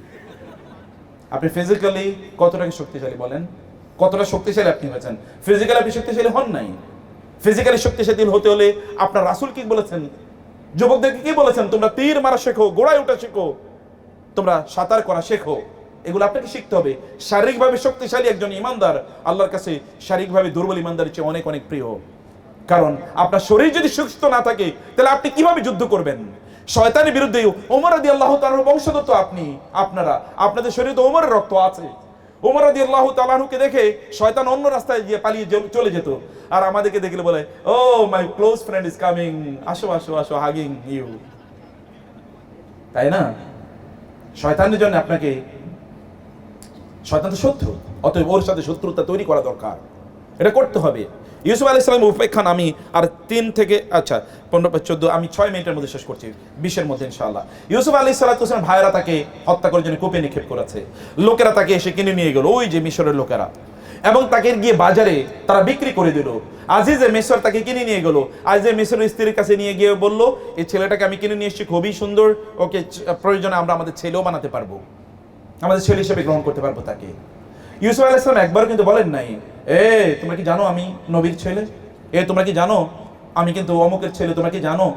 আপনি ফিজিক্যালি কতটা শক্তিশালী বলেন? কতটা শক্তিশালী আপনি হয়েছেন? ফিজিক্যালি আপনি শক্তিশালী হন নাই। ফিজিক্যালি শক্তিশালী হতে হলে আপনার রাসূল কি বলেছেন? যুবকদেরকে কি বলেছেন? তোমরা তীর মারা শেখো, ঘোড়ায় ওঠা শেখো, তোমরা সাঁতার করা শেখো। এগুলো আপনাকে শিখতে হবে। শারীরিকভাবে শক্তিশালী একজন ইমানদার আল্লাহর কাছে শারীরিকভাবে দুর্বল ইমানদারের চেয়ে অনেক অনেক প্রিয়। কারণ আপনার শরীর যদি সুস্থ না থাকে, তাহলে আপনি কিভাবে যুদ্ধ করবেন? শয়তানের বিরুদ্ধে ওমর রাদিয়াল্লাহু তাআলার বংশধর তো আপনাদের শরীরে তো ওমরের রক্ত আছে। ওমর রাদিয়াল্লাহু তাআলাকে দেখে শয়তান অন্য রাস্তায় গিয়ে পালিয়ে চলে যেত, আর আমাদেরকে দেখলে বলে, oh my close friend is coming, আসো আসো আসো, হাগিং ইউ। তাই না? শয়তানের জন্য আপনাকে, শয়তান তো শত্রু, অতএব ওর সাথে শত্রুতা তৈরি করা দরকার, এটা করতে হবে। ইউসুফ আলাইহিস সালামের উপেক্ষান আমি আর 3 থেকে 15 14 আমি 6 মিনিটের মধ্যে শেষ করছি, 20-এর মধ্যে ইনশাআল্লাহ। ইউসুফ আলাইহিস সালাম ভাইরা তাকে হত্যা করার জন্য কূপে নিক্ষেপ করেছে। লোকেরা তাকে এসে কিনে নিয়ে গেল, ওই যে মিশরের লোকেরা, এবং তাকে গিয়ে বাজারে তারা বিক্রি করে দিল। আজিজে মিশর তাকে কিনে নিয়ে গেল। আজিজে মিশরের স্ত্রীর কাছে নিয়ে গিয়ে বলল, এই ছেলেটাকে আমি কিনে নিয়ে এসেছি, খুবই সুন্দর, ওকে প্রয়োজনে আমরা আমাদের ছেলেও বানাতে পারবো, আমাদের ছেলে হিসেবে গ্রহণ করতে পারবো তাকে। ইউসুফ আলাইহিস সালাম একবারও কিন্তু বলেন নাই, তোমরা কি জানো আমি নবীর ছেলে? তোমরা কি জানো আমি কিন্তু অমুকের ছেলে? তোমরা কি জানো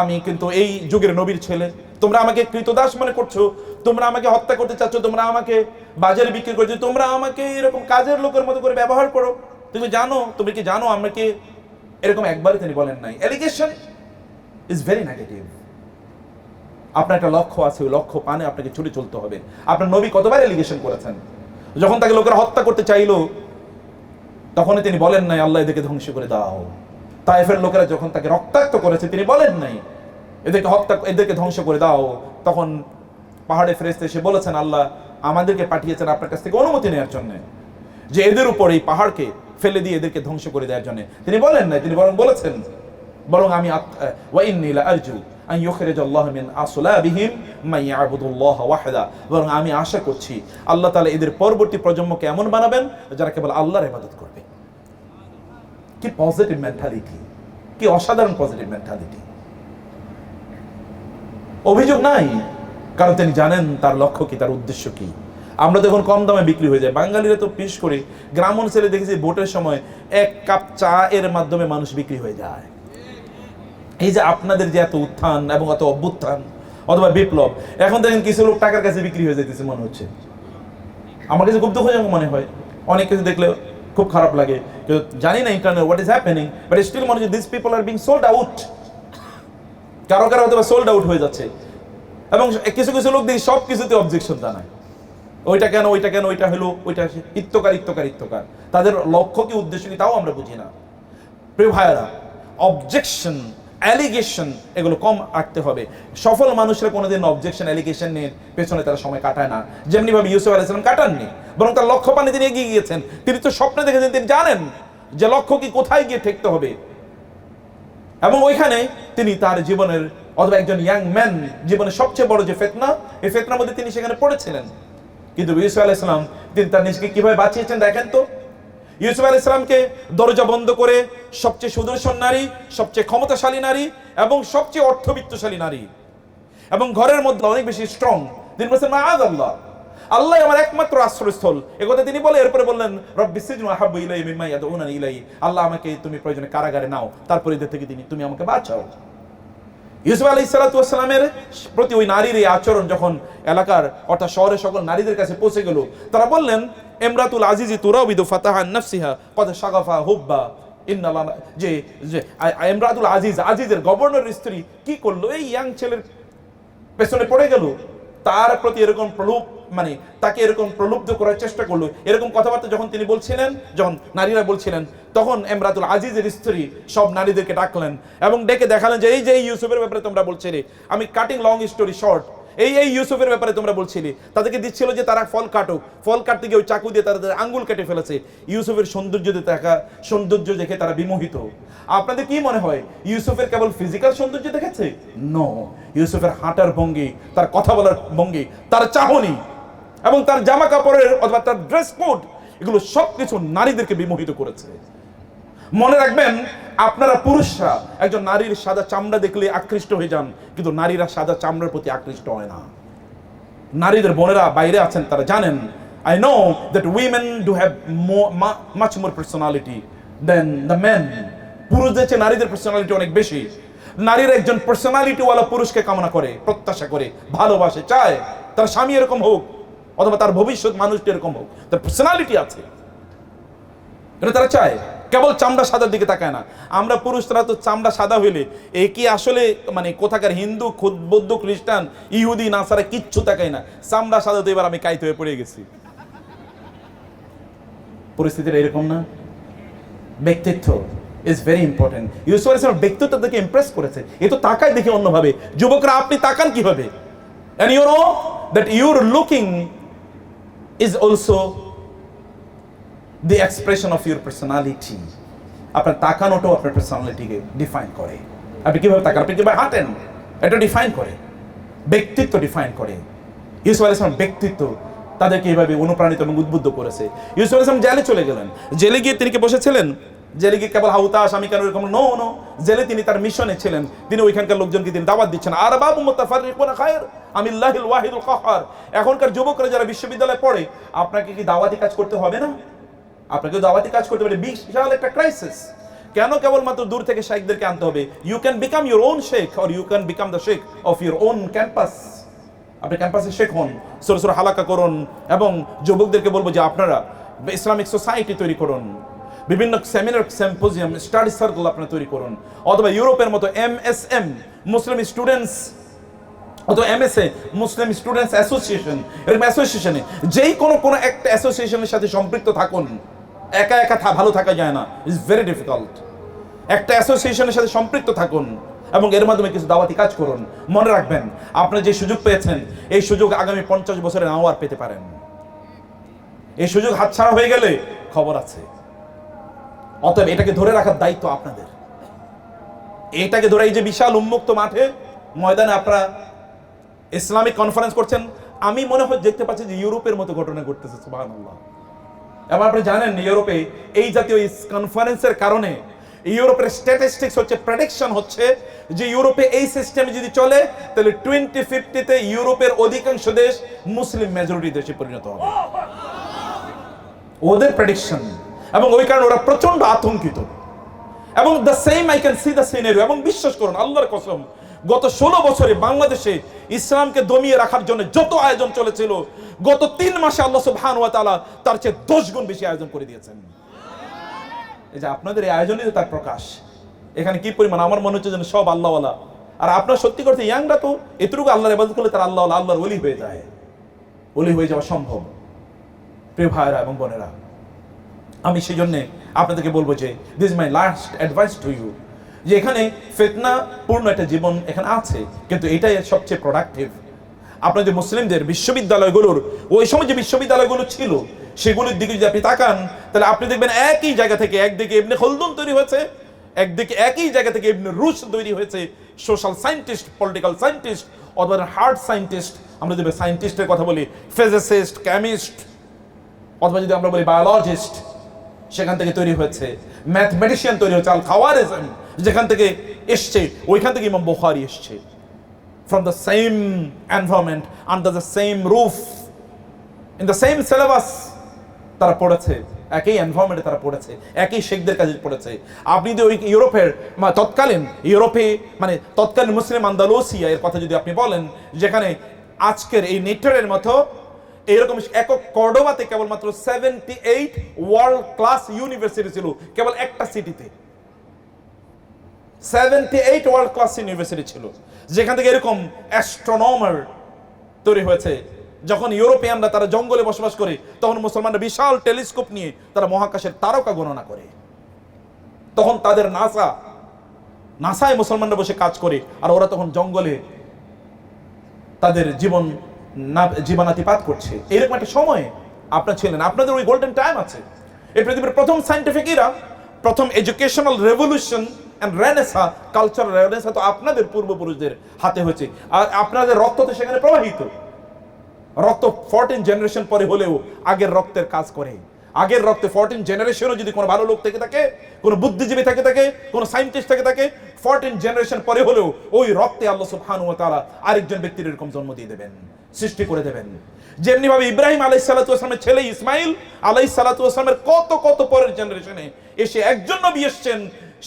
আমি কিন্তু এই যুগের নবীর ছেলে? তোমরা আমাকে কৃতদাস মনে করছো, তোমরা আমাকে হত্যা করতে চাচ্ছ, তোমরা আমাকে বাজারে বিক্রি করছো, তোমরা আমাকে এরকম কাজের লোকের মতো করে ব্যবহার করো। তুমি কি জানো আমাকে? এরকম একবারই তিনি বলেন নাই। Allegation is very negative. আপনার একটা লক্ষ্য আছে, ওই লক্ষ্য পানে আপনাকে ছুটে চলতে হবে। আপনার নবী কতবার এলিগেশন করেছেন? যখন তাকে লোকেরা হত্যা করতে চাইলো, তখনই তিনি বলেন নাই আল্লাহ এদেরকে ধ্বংস করে দাও। তায়েফের লোকেরা যখন তাকে রক্তাক্ত করেছে, তিনি বলেন নাই এদেরকে ধ্বংস করে দাও। তখন পাহাড়ে ফেরেশতা এসে বলেছেন, আল্লাহ আমাদেরকে পাঠিয়েছেন আপনার কাছ থেকে অনুমতি নেওয়ার জন্য, যে এদের উপর এই পাহাড়কে ফেলে দিয়ে এদেরকে ধ্বংস করে দেওয়ার জন্য। তিনি বলেন নাই, তিনি বলেছেন আমি ওয়া ইন্নী লা আরজু আন ইউখরিজাল্লাহু মিন আসলাবিহিম মান ইয়াবুদুল্লাহ ওয়াহদা, বরং আমি আশা করছি আল্লাহ তাআলা এদের পরবর্তী প্রজন্মকে এমন বানাবেন যারা কেবল আল্লাহর ইবাদত করবে। কি পজিটিভ মেন্টালিটি, কি অসাধারণ পজিটিভ মেন্টালিটি। অভিযোগ নাই, কারণ তিনি জানেন তার লক্ষ্য কি, তার উদ্দেশ্য কি। আমরা তো এখন কম দামে বিক্রি হয়ে যায়। বাঙালিরা তো বিশেষ করে গ্রাম অঞ্চলে দেখেছি, ভোটের সময় 1 কাপ চা এর মাধ্যমে মানুষ বিক্রি হয়ে যায়। এই যে আপনাদের যে এত উত্থান এবং এত অভ্যুত্থান অথবা বিপ্লব, এখন দেখেন কিছু লোক টাকার কাছে বিক্রি হয়ে যাইতেছে মনে হচ্ছে। আমার কাছে খুব দুঃখজনক মনে হয়, অনেক কিছু দেখলে খুব খারাপ লাগে। জানি না internet what is happening, but still মনে হচ্ছে this people are being sold out. কারো হয়তো সোল্ড আউট হয়ে যাচ্ছে, এবং কিছু কিছু লোক দেখি সব কিছুতে অবজেকশন জানায়, ওইটা কেন, ওইটা হলো, ওইটা ইত্তকার। তাদের লক্ষ্য কি, উদ্দেশ্য কি, তাও আমরা বুঝি না। প্রিয় ভাইয়েরা, অবজেকশন, অ্যালিগেশন এগুলো কম রাখতে হবে। সফল মানুষরা কোনোদিন অবজেকশন, অ্যালিগেশনের পেছনে তারা সময় কাটায় না, যেমনি ভাবে ইউসুফ আলাইহিস সালাম কাটাননি, বরং তার লক্ষ্য পানে তিনি এগিয়ে গিয়েছেন। তিনি তো স্বপ্নে দেখেছেন, তিনি জানেন যে লক্ষ্য কি, কোথায় গিয়ে ঠেকতে হবে, এবং ওইখানে তিনি তার জীবনের অথবা একজন ইয়াং ম্যান জীবনের সবচেয়ে বড় যে ফিতনা, এই ফিতনার মধ্যে তিনি সেখানে পড়েছিলেন। কিন্তু ইউসুফ আলাইহিস সালাম তিনি তার নিজেকে কিভাবে বাঁচিয়েছেন দেখেন তো। ইউসুফ আলাইহিস সালামকে দরজা বন্ধ করে সবচেয়ে সুদর্শন নারী, সবচেয়ে ক্ষমতাশালী নারী এবং সবচেয়ে অর্থবিত্তশালী নারী এবং ঘরের মধ্যে অনেক বেশি স্ট্রং, তিনি বলছেন মাআযাল্লাহ, আল্লাহ আমার একমাত্র আশ্রয়স্থল, একথা তিনি বলে এরপরে বললেন রব্বিস সিজনু আহাব্বু ইলাইয়া মিম্মা ইয়াদউনানি ইলাইহি, আল্লাহ আমাকে তুমি প্রয়োজনে কারাগারে নাও, তারপরে এদের থেকে তুমি আমাকে বাঁচাও। ইউসুফ আলাইহিস সালাতু ওয়াস সালামের প্রতি ওই নারীর এই আচরণ যখন এলাকার অর্থাৎ শহরের সকল নারীদের কাছে পৌঁছে গেল, তারা বললেন ইমরাতুল আজিজি তুরাবিদু ফাতাহান নাফসিহা কদ শাগাফা হুব্বা ইন্নাল্লাহ, যে ইমরাতুল আজিজ, আজিজের গভর্নরের স্ত্রী কি করলো, এই ইয়াং ছেলের পেছনে পড়ে গেল, তার প্রতি এরকম মানে তাকে এরকম প্রলুব্ধ করার চেষ্টা করলো। এরকম কথাবার্তা যখন তিনি বলছিলেন, যখন নারীরা বলছিলেন, তখন ইমরাতুল আজিজের স্ত্রী সব নারীদেরকে ডাকলেন এবং ডেকে দেখালেন যে এই যে ইউসুফের ব্যাপারে তোমরা বলছিলে, আমি কাটিং লং স্টোরি শর্ট, এই ইউসুফের ব্যাপারে তোমরা বলছিলে, তাদেরকে দিচ্ছিল যে তারা ফল কাটুক, ফল কাটতে গিয়ে ওই চাকু দিয়ে তাদের আঙ্গুল কেটে ফেলেছে। ইউসুফের সৌন্দর্য দেখে তারা বিমোহিত। আপনাদের কি মনে হয় ইউসুফের কেবল ফিজিক্যাল সৌন্দর্য দেখেছে? নো, ইউসুফের হাঁটার ভঙ্গি, তার কথা বলার ভঙ্গি, তার চাহনি এবং তার জামা কাপড়ের অথবা তার ড্রেস কোড, এগুলো সবকিছু নারীদেরকে বিমোহিত করেছে। মনে রাখবেন, আপনারা পুরুষরা একজন নারীর সাদা চামড়া দেখলে আকৃষ্ট হয়ে যান, কিন্তু নারীরা সাদা চামড়ার প্রতি আকৃষ্ট হয় না। নারীদের বোনেরা বাইরে আছেন, তারা জানেন, I know that women do have much more personality than the men. পুরুষদের চেয়ে নারীদের পার্সোনালিটি অনেক বেশি। নারীরা একজন পার্সোনালিটি ওয়ালা পুরুষকে কামনা করে, প্রত্যাশা করে, ভালোবাসে, চায় তার স্বামী এরকম হোক অথবা তার ভবিষ্যৎ মানুষটি এরকম হোক, তার পার্সোনালিটি আছে, এটা তারা চায়, কেবল চামড়া সাদার দিকে তাকায় না। আমরা পুরুষরা তো চামড়া সাদা হইলে এই কি আসলে মানে কোথাকার হিন্দু, বৌদ্ধ, খ্রিস্টান, ইহুদি, নাসারা কিচ্ছু তাকায় না, চামড়া সাদা তো এবার আমি কাইতে হয়ে পড়ে গেছি। পরিস্থিতিটা এরকম না? ব্যক্তিত্ব ইজ ভেরি ইম্পর্টেন্ট। ইউসুফ আলাইহিস সালাম ব্যক্তিত্ব দেখে ইমপ্রেস করেছে, এ তো তাকায় দেখে অন্যভাবে। যুবকরা আপনি তাকান কিভাবে? and you know that your looking is also the expression of your personality. আপনার তাকানোটাও আপনার পার্সোনালিটিকে ডিফাইন করে। আপনি কিভাবে তাকান, আপনি কিভাবে হাঁটেন, এটা ডিফাইন করে, ব্যক্তিত্ব ডিফাইন করে। ইউসুফ আলাইহিস সালাম ব্যক্তিত্ব তাদেরকে এইভাবে অনুপ্রাণিত এবং উদ্বুদ্ধ করেছে। ইউসুফ আলাইহিস সালাম জেলে চলে গেলেন, জেলে গিয়ে তিনি কি বসেছিলেন? জেলে গিয়ে কেবল হাউতাস আমি কেন এরকম নো, জেলে তিনি তার মিশনে ছিলেন, তিনি ওইখানকার লোকজনকে তিনি দাওয়াত দিচ্ছেন। আরবাবু মুতাফাররিকুনা খায়র আমিল্লাহিল ওয়াহিদুল কাহ্হার। এখনকার যুবকরা যারা বিশ্ববিদ্যালয়ে পড়ে, আপনাকে কি দাওয়াতি কাজ করতে হবে না? আপনাকে দাওয়াতি কাজ করতে হবে, বিশাল একটা ক্রাইসিস। কেন কেবলমাত্র দূর থেকে শেখদেরকে আনতে হবে? You can become your own sheikh or you can become the sheikh of your own campus. আপনি ক্যাম্পাসে শেখ হন, ছোট ছোট হালাকা করুন এবং যুবকদেরকে বলবো যে আপনারা ইসলামিক সোসাইটি তৈরি করুন, বিভিন্ন সেমিনার, সিম্পোজিয়াম, স্টাডি সার্কেল আপনারা তৈরি করুন, অথবা ইউরোপের মতো MSM মুসলিম স্টুডেন্টস অথবা MSA মুসলিম স্টুডেন্টস অ্যাসোসিয়েশন, এরকম অ্যাসোসিয়েশনে যেই কোনো একটা অ্যাসোসিয়েশনের সাথে সম্পৃক্ত থাকুন। একা একা ভালো থাকা যায় না, ইটস ভেরি ডিফিকাল্ট। একটা অ্যাসোসিয়েশনের সাথে সম্পৃক্ত থাকুন এবং এর মাধ্যমে কিছু দাওয়াতি কাজ করুন। মনে রাখবেন, আপনি যে সুযোগ পেয়েছেন, এই সুযোগ আগামী 50 বছরে নাও আর পেতে পারেন। এই সুযোগ হাতছাড়া হয়ে গেলে খবর আছে। অতএব এটাকে ধরে রাখার দায়িত্ব আপনাদের। এটাকে ধরে, এই যে বিশাল উন্মুক্ত মাঠে ময়দানে আপনারা ইসলামিক কনফারেন্স করছেন, আমি মনে হয় দেখতে পাচ্ছি যে ইউরোপের মতো ঘটনা ঘটতেছে, সুবহানাল্লাহ। এবং আপনি জানেন ইউরোপে এই জাতীয় কনফারেন্সের কারণে ইউরোপের স্ট্যাটিস্টিক্স হচ্ছে, প্রেডিকশন হচ্ছে যে ইউরোপে এই সিস্টেমে যদি চলে তাহলে 2050-তে ইউরোপের অধিকাংশ দেশ মুসলিম মেজরিটি দেশে পরিণত হবে, ওদের প্রেডিকশন। এবং ওই কারণে ওরা প্রচন্ড আতঙ্কিত। এবং the same I can see the scenario. এবং বিশ্বাস করুন, আল্লাহর কসম, গত 16 বছরে বাংলাদেশে ইসলামকে দমিয়ে রাখার জন্য যত আয়োজন চলেছিল, গত 3 মাসে আল্লাহ সুবহানাহু ওয়া তাআলা তার চেয়ে 10 গুণ বেশি আয়োজন করে দিয়েছেন। এই যে আপনাদের এই আয়োজনই তার প্রকাশ। এখানে কি পরিমাণ, আমার মনে হচ্ছে যেন সব আল্লাহওয়ালা। আর আপনার সত্যি করতে ইয়াংরা তো এতটুকু আল্লাহর ইবাদত করলে তার আল্লাহওয়ালা, আল্লাহর ওলি হয়ে যায়, ওলি হয়ে যাওয়া সম্ভব। প্রিয় ভাইরা এবং বোনেরা, আমি সেই জন্যে আপনাদেরকে বলবো যে this is my last advice to you, যে এখানে ফিতনা পূর্ণ একটা জীবন এখানে আছে, কিন্তু এটাই সবচেয়ে প্রোডাক্টিভ। আপনাদের মুসলিমদের বিশ্ববিদ্যালয়গুলোর, ওই সময় যে বিশ্ববিদ্যালয়গুলো ছিল সেগুলোর দিকে যদি আপনি তাকান, তাহলে আপনি দেখবেন একই জায়গা থেকে একদিকে ইবনে খলদুন তৈরি হয়েছে, একদিকে একই জায়গা থেকে ইবনে রুশদ তৈরি হয়েছে, সোশ্যাল সায়েন্টিস্ট, পলিটিক্যাল সায়েন্টিস্ট, অথবা হার্ড সায়েন্টিস্ট। আমরা যদি সায়েন্টিস্টের কথা বলি, ফিজিসিস্ট, কেমিস্ট, অথবা যদি আমরা বলি বায়োলজিস্ট, সেখান থেকে তৈরি হয়েছে, ম্যাথমেটিশিয়ান তৈরি হয়েছে, আল খাওয়ারিজম যেখান থেকে এসছে, ওইখান থেকে ইমাম বুখারী এসছে। From the same environment, under the same roof, in the same syllabus তারা পড়েছে, একই এনভায়রনমেন্টে তারা পড়েছে, একই শেখদের কাছে পড়েছে। আপনি যদি ওই ইউরোপের তৎকালীন ইউরোপে মানে তৎকালীন মুসলিম আন্দালুসিয়া এর কথা যদি আপনি বলেন, যেখানে আজকের এই নেটওয়ার্কের মতো এরকম একক কর্ডোবাতে কেবলমাত্র 78 ওয়ার্ল্ড ক্লাস ইউনিভার্সিটি ছিল কেবল একটা সিটিতে। 78 ওয়ার্ল্ড ক্লাস ইউনিভার্সিটি ছিল, যেখান থেকে এরকম অ্যাস্ট্রোনমার তৈরি হয়েছে। যখন ইউরোপিয়ানরা তারা জঙ্গলে বসবাস করে, তখন মুসলমানরা বিশাল টেলিস্কোপ নিয়ে তারা মহাকাশের তারকা গণনা করে। তখন তাদের নাসায় মুসলমানরা বসে কাজ করে, আর ওরা তখন জঙ্গলে তাদের জীবনাতিপাত করছে। এরকম একটা সময় আপনার ছিলেন, আপনাদের ওই গোল্ডেন টাইম আছে। এই পৃথিবীর প্রথম সায়েন্টিফিক ইরা, প্রথম educational revolution and renaissance, cultural renaissance তো আপনাদের পূর্বপুরুষদের হাতে হয়েছে, আর আপনাদের রক্ত তো সেখানে প্রবাহিত। রক্ত 14 জেনারেশন পরে হলেও আগের রক্তের কাজ করে। আগের রক্তে 14 জেনারেশনও যদি কোনো ভালো লোক থেকে থাকে, কোনো বুদ্ধিজীবী থেকে থাকে, কোনো সায়েন্টিস্ট থেকে থাকে, 14 জেনারেশন পরে হলেও ওই রক্তে আল্লাহ সুবহানাহু ওয়া তাআলা আরেকজন ব্যক্তির এরকম জন্ম দিয়ে দেবেন, সৃষ্টি করে দেবেন। যেমনি ভাবে ইব্রাহিম আলাইহিস সালাতু ওয়াস সালামের ছেলে ইসমাইল আলাইহিস সালাতু ওয়াস সালামের কত কত পরের জেনারেশনে এসে একজন নবী এসেছেন,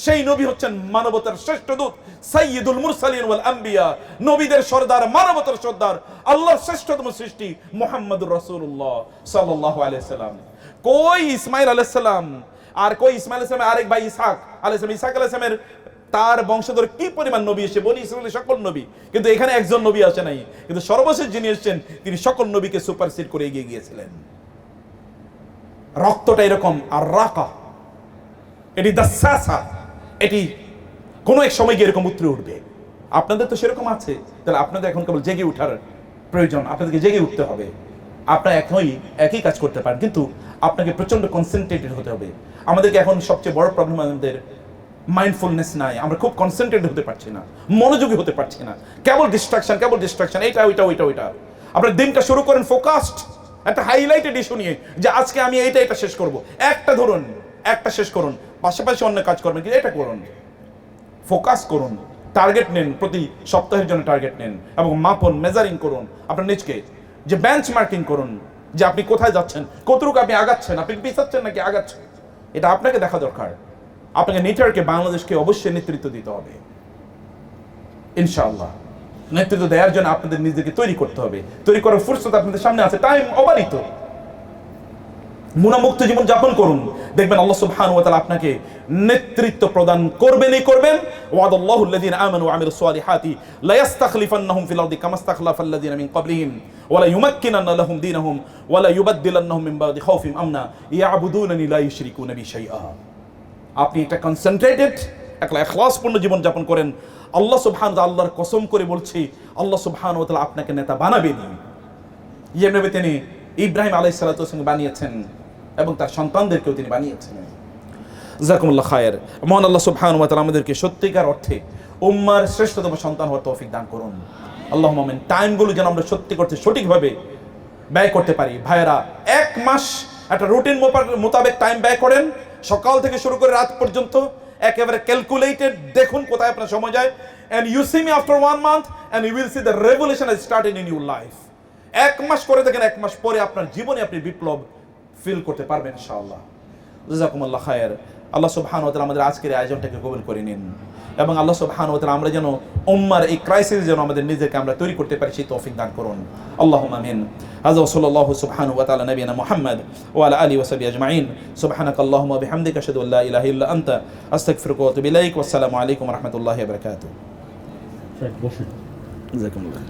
সেই নবী হচ্ছেন মানবতার শ্রেষ্ঠ দূত, সাইয়্যিদুল মুরসালিন ওয়াল আম্বিয়া, নবীদের সরদার, মানবতার সরদার, আল্লাহর শ্রেষ্ঠতম সৃষ্টি মুহাম্মদুর রাসূলুল্লাহ সাল্লাল্লাহু আলাইহি সাল্লাম। কই ইসমাইল আলাইহিস সালাম, আর কই ইসমাইল আলাইহিস সালামের আরেক ভাই ইসহাক আলাইহিস সালাম। ইসহাক আলাইহিস সালামের তার বংশধর কি পরিমাণ নবী এসে, বনি ইসরাইলের সকল নবী, কিন্তু এখানে একজন নবী আসে নাই। কিন্তু সর্বশেষ যিনি এসেছেন তিনি সকল নবীকে সুপারসিড করে এগিয়ে গিয়েছিলেন। রক্তটা এরকম আর রাকা, এটি দাসাসা, এটি কোনো এক সময় গিয়ে এরকম উতরে উঠবে। আপনাদের তো সেরকম আছে, তাহলে আপনাদের এখন কেবল জেগে ওঠার প্রয়োজন, আপনাদেরকে জেগে উঠতে হবে। আপনারা একই কাজ করতে পারেন, কিন্তু আপনাকে প্রচন্ড কনসেন্ট্রেটেড হতে হবে। আমাদেরকে এখন সবচেয়ে বড় প্রবলেম আমাদের মাইন্ডফুলনেস নাই, আমরা খুব কনসেন্ট্রেটেড হতে পারছি না, মনোযোগী হতে পারছি না, কেবল ডিস্ট্রাকশন, এটা ওইটা। আপনার দিনটা শুরু করেন ফোকাসড, একটা হাইলাইটেড ইস্যু নিয়ে, যে আজকে আমি এটা শেষ করব। একটা ধরুন, একটা শেষ করুন, পাশাপাশি অন্য কাজ করবেন, কিন্তু এটা করুন, ফোকাস করুন, টার্গেট নেন, প্রতি সপ্তাহের জন্য টার্গেট নেন এবং মাপুন, মেজারিং করুন আপনার নিজকে, যে বেঞ্চ মার্কিং করুন, যে আপনি কোথায় যাচ্ছেন, কতটুকু আপনি আগাচ্ছেন, আপনি পিছাচ্ছেন নাকি আগাচ্ছেন, এটা আপনাকে দেখা দরকার। আপনাকে নেটওয়ার্কে বাংলাদেশকে অবশ্যই নেতৃত্ব দিতে হবে ইনশাআল্লাহ। নেতৃত্ব দেওয়ার জন্য আপনাদের নিজেকে তৈরি করতে হবে, তৈরি করার ফুরসত আপনাদের সামনে আছে, টাইম অবারিত। গুণামুক্ত জীবন যাপন করুন, দেখবেন আল্লাহ সুবহানাহু ওয়া তাআলা আপনাকে নেতৃত্ব প্রদান করবেনই করবেন। ওয়াদাল্লাহু আল্লাযীনা আমানু ওয়া আমিলুস সালিহাতি লা ইস্তাখলিফান্নাহুম ফিল আরদি কামা ইস্তাখলাফাল্লাযীনা মিন ক্বাবলিহিম ওয়া লা ইউমাক্কিনান্না লাহুম দীনাহুম ওয়া লা ইউবাদদিলান্নাহুম মিন বা'দি খাউফিহিম আমনা ইয়াবুদুনানি লা ইউশরিকুনা বি শাইআ। আপনি একটা কনসেন্ট্রেটেড, একটা ইখলাসপূর্ণ জীবন যাপন করেন, আল্লাহ সুবহানাহু ওয়া তাআলা, আল্লাহর কসম করে বলছি, আল্লাহ সুবহানাহু ওয়া তাআলা আপনাকে নেতা বানাবেন, যেভাবে তিনি ইব্রাহিম আলাইহিস সালাতু ওয়াস সালাম বানিয়েছেন এবং তার সন্তানদেরকেও তিনি বানিয়েছেন। জাযাকুমুল্লাহ খায়ের। মহান আল্লাহ সুবহানাহু ওয়া তাআলা আমাদেরকে সত্যিকার অর্থে উম্মার শ্রেষ্ঠতম সন্তান হওয়ার তৌফিক দান করুন। আল্লাহুম্মা আমিন। টাইমগুলো যেন আমরা সত্যি করতে সঠিকভাবে ব্যয় করতে পারি। ভাইয়েরা, 1 মাস একটা রুটিন মোতাবেক টাইম ব্যয় করেন, সকাল থেকে শুরু করে রাত পর্যন্ত, একেবারে ক্যালকুলেটেড, দেখুন কোথায় আপনার সময় যায়। and you see me after 1 month and you will see the revolution has started in your life. 1 মাস করে দেখেন, 1 মাস পরে আপনার জীবনে আপনি বিপ্লব ফিল করতে পারবেন ইনশাআল্লাহ। জাযাকুমুল্লাহ খায়ের। আল্লাহ সুবহানাহু ওয়া তাআলা আমাদের আজকের আয়োজনটাকে কবুল করে নিন, এবং আল্লাহ সুবহানাহু ওয়া তাআলা আমরা যেন উম্মার এই ক্রাইসিস যেন আমাদের নিজেকে আমরা তৈরি করতে পারি, সেই তৌফিক দান করুন। আল্লাহুম্মা আমিন। হাযা ওয়া সাল্লাল্লাহু সুবহানাহু ওয়া তাআলা নবিয়ানা মুহাম্মদ ওয়া আলা আলিহি ওয়া সাহবিহি আজমাইন। সুবহানাকাল্লাহুম্মা ওয়া বিহামদিকা আশহাদু আল্লা ইলাহা ইল্লা আনতা আস্তাগফিরুকা ওয়া আতুবু ইলাইক। ওয়া আসসালামু আলাইকুম ওয়া রাহমাতুল্লাহি ওয়া বারাকাতুহু। জাযাকুমুল্লাহ।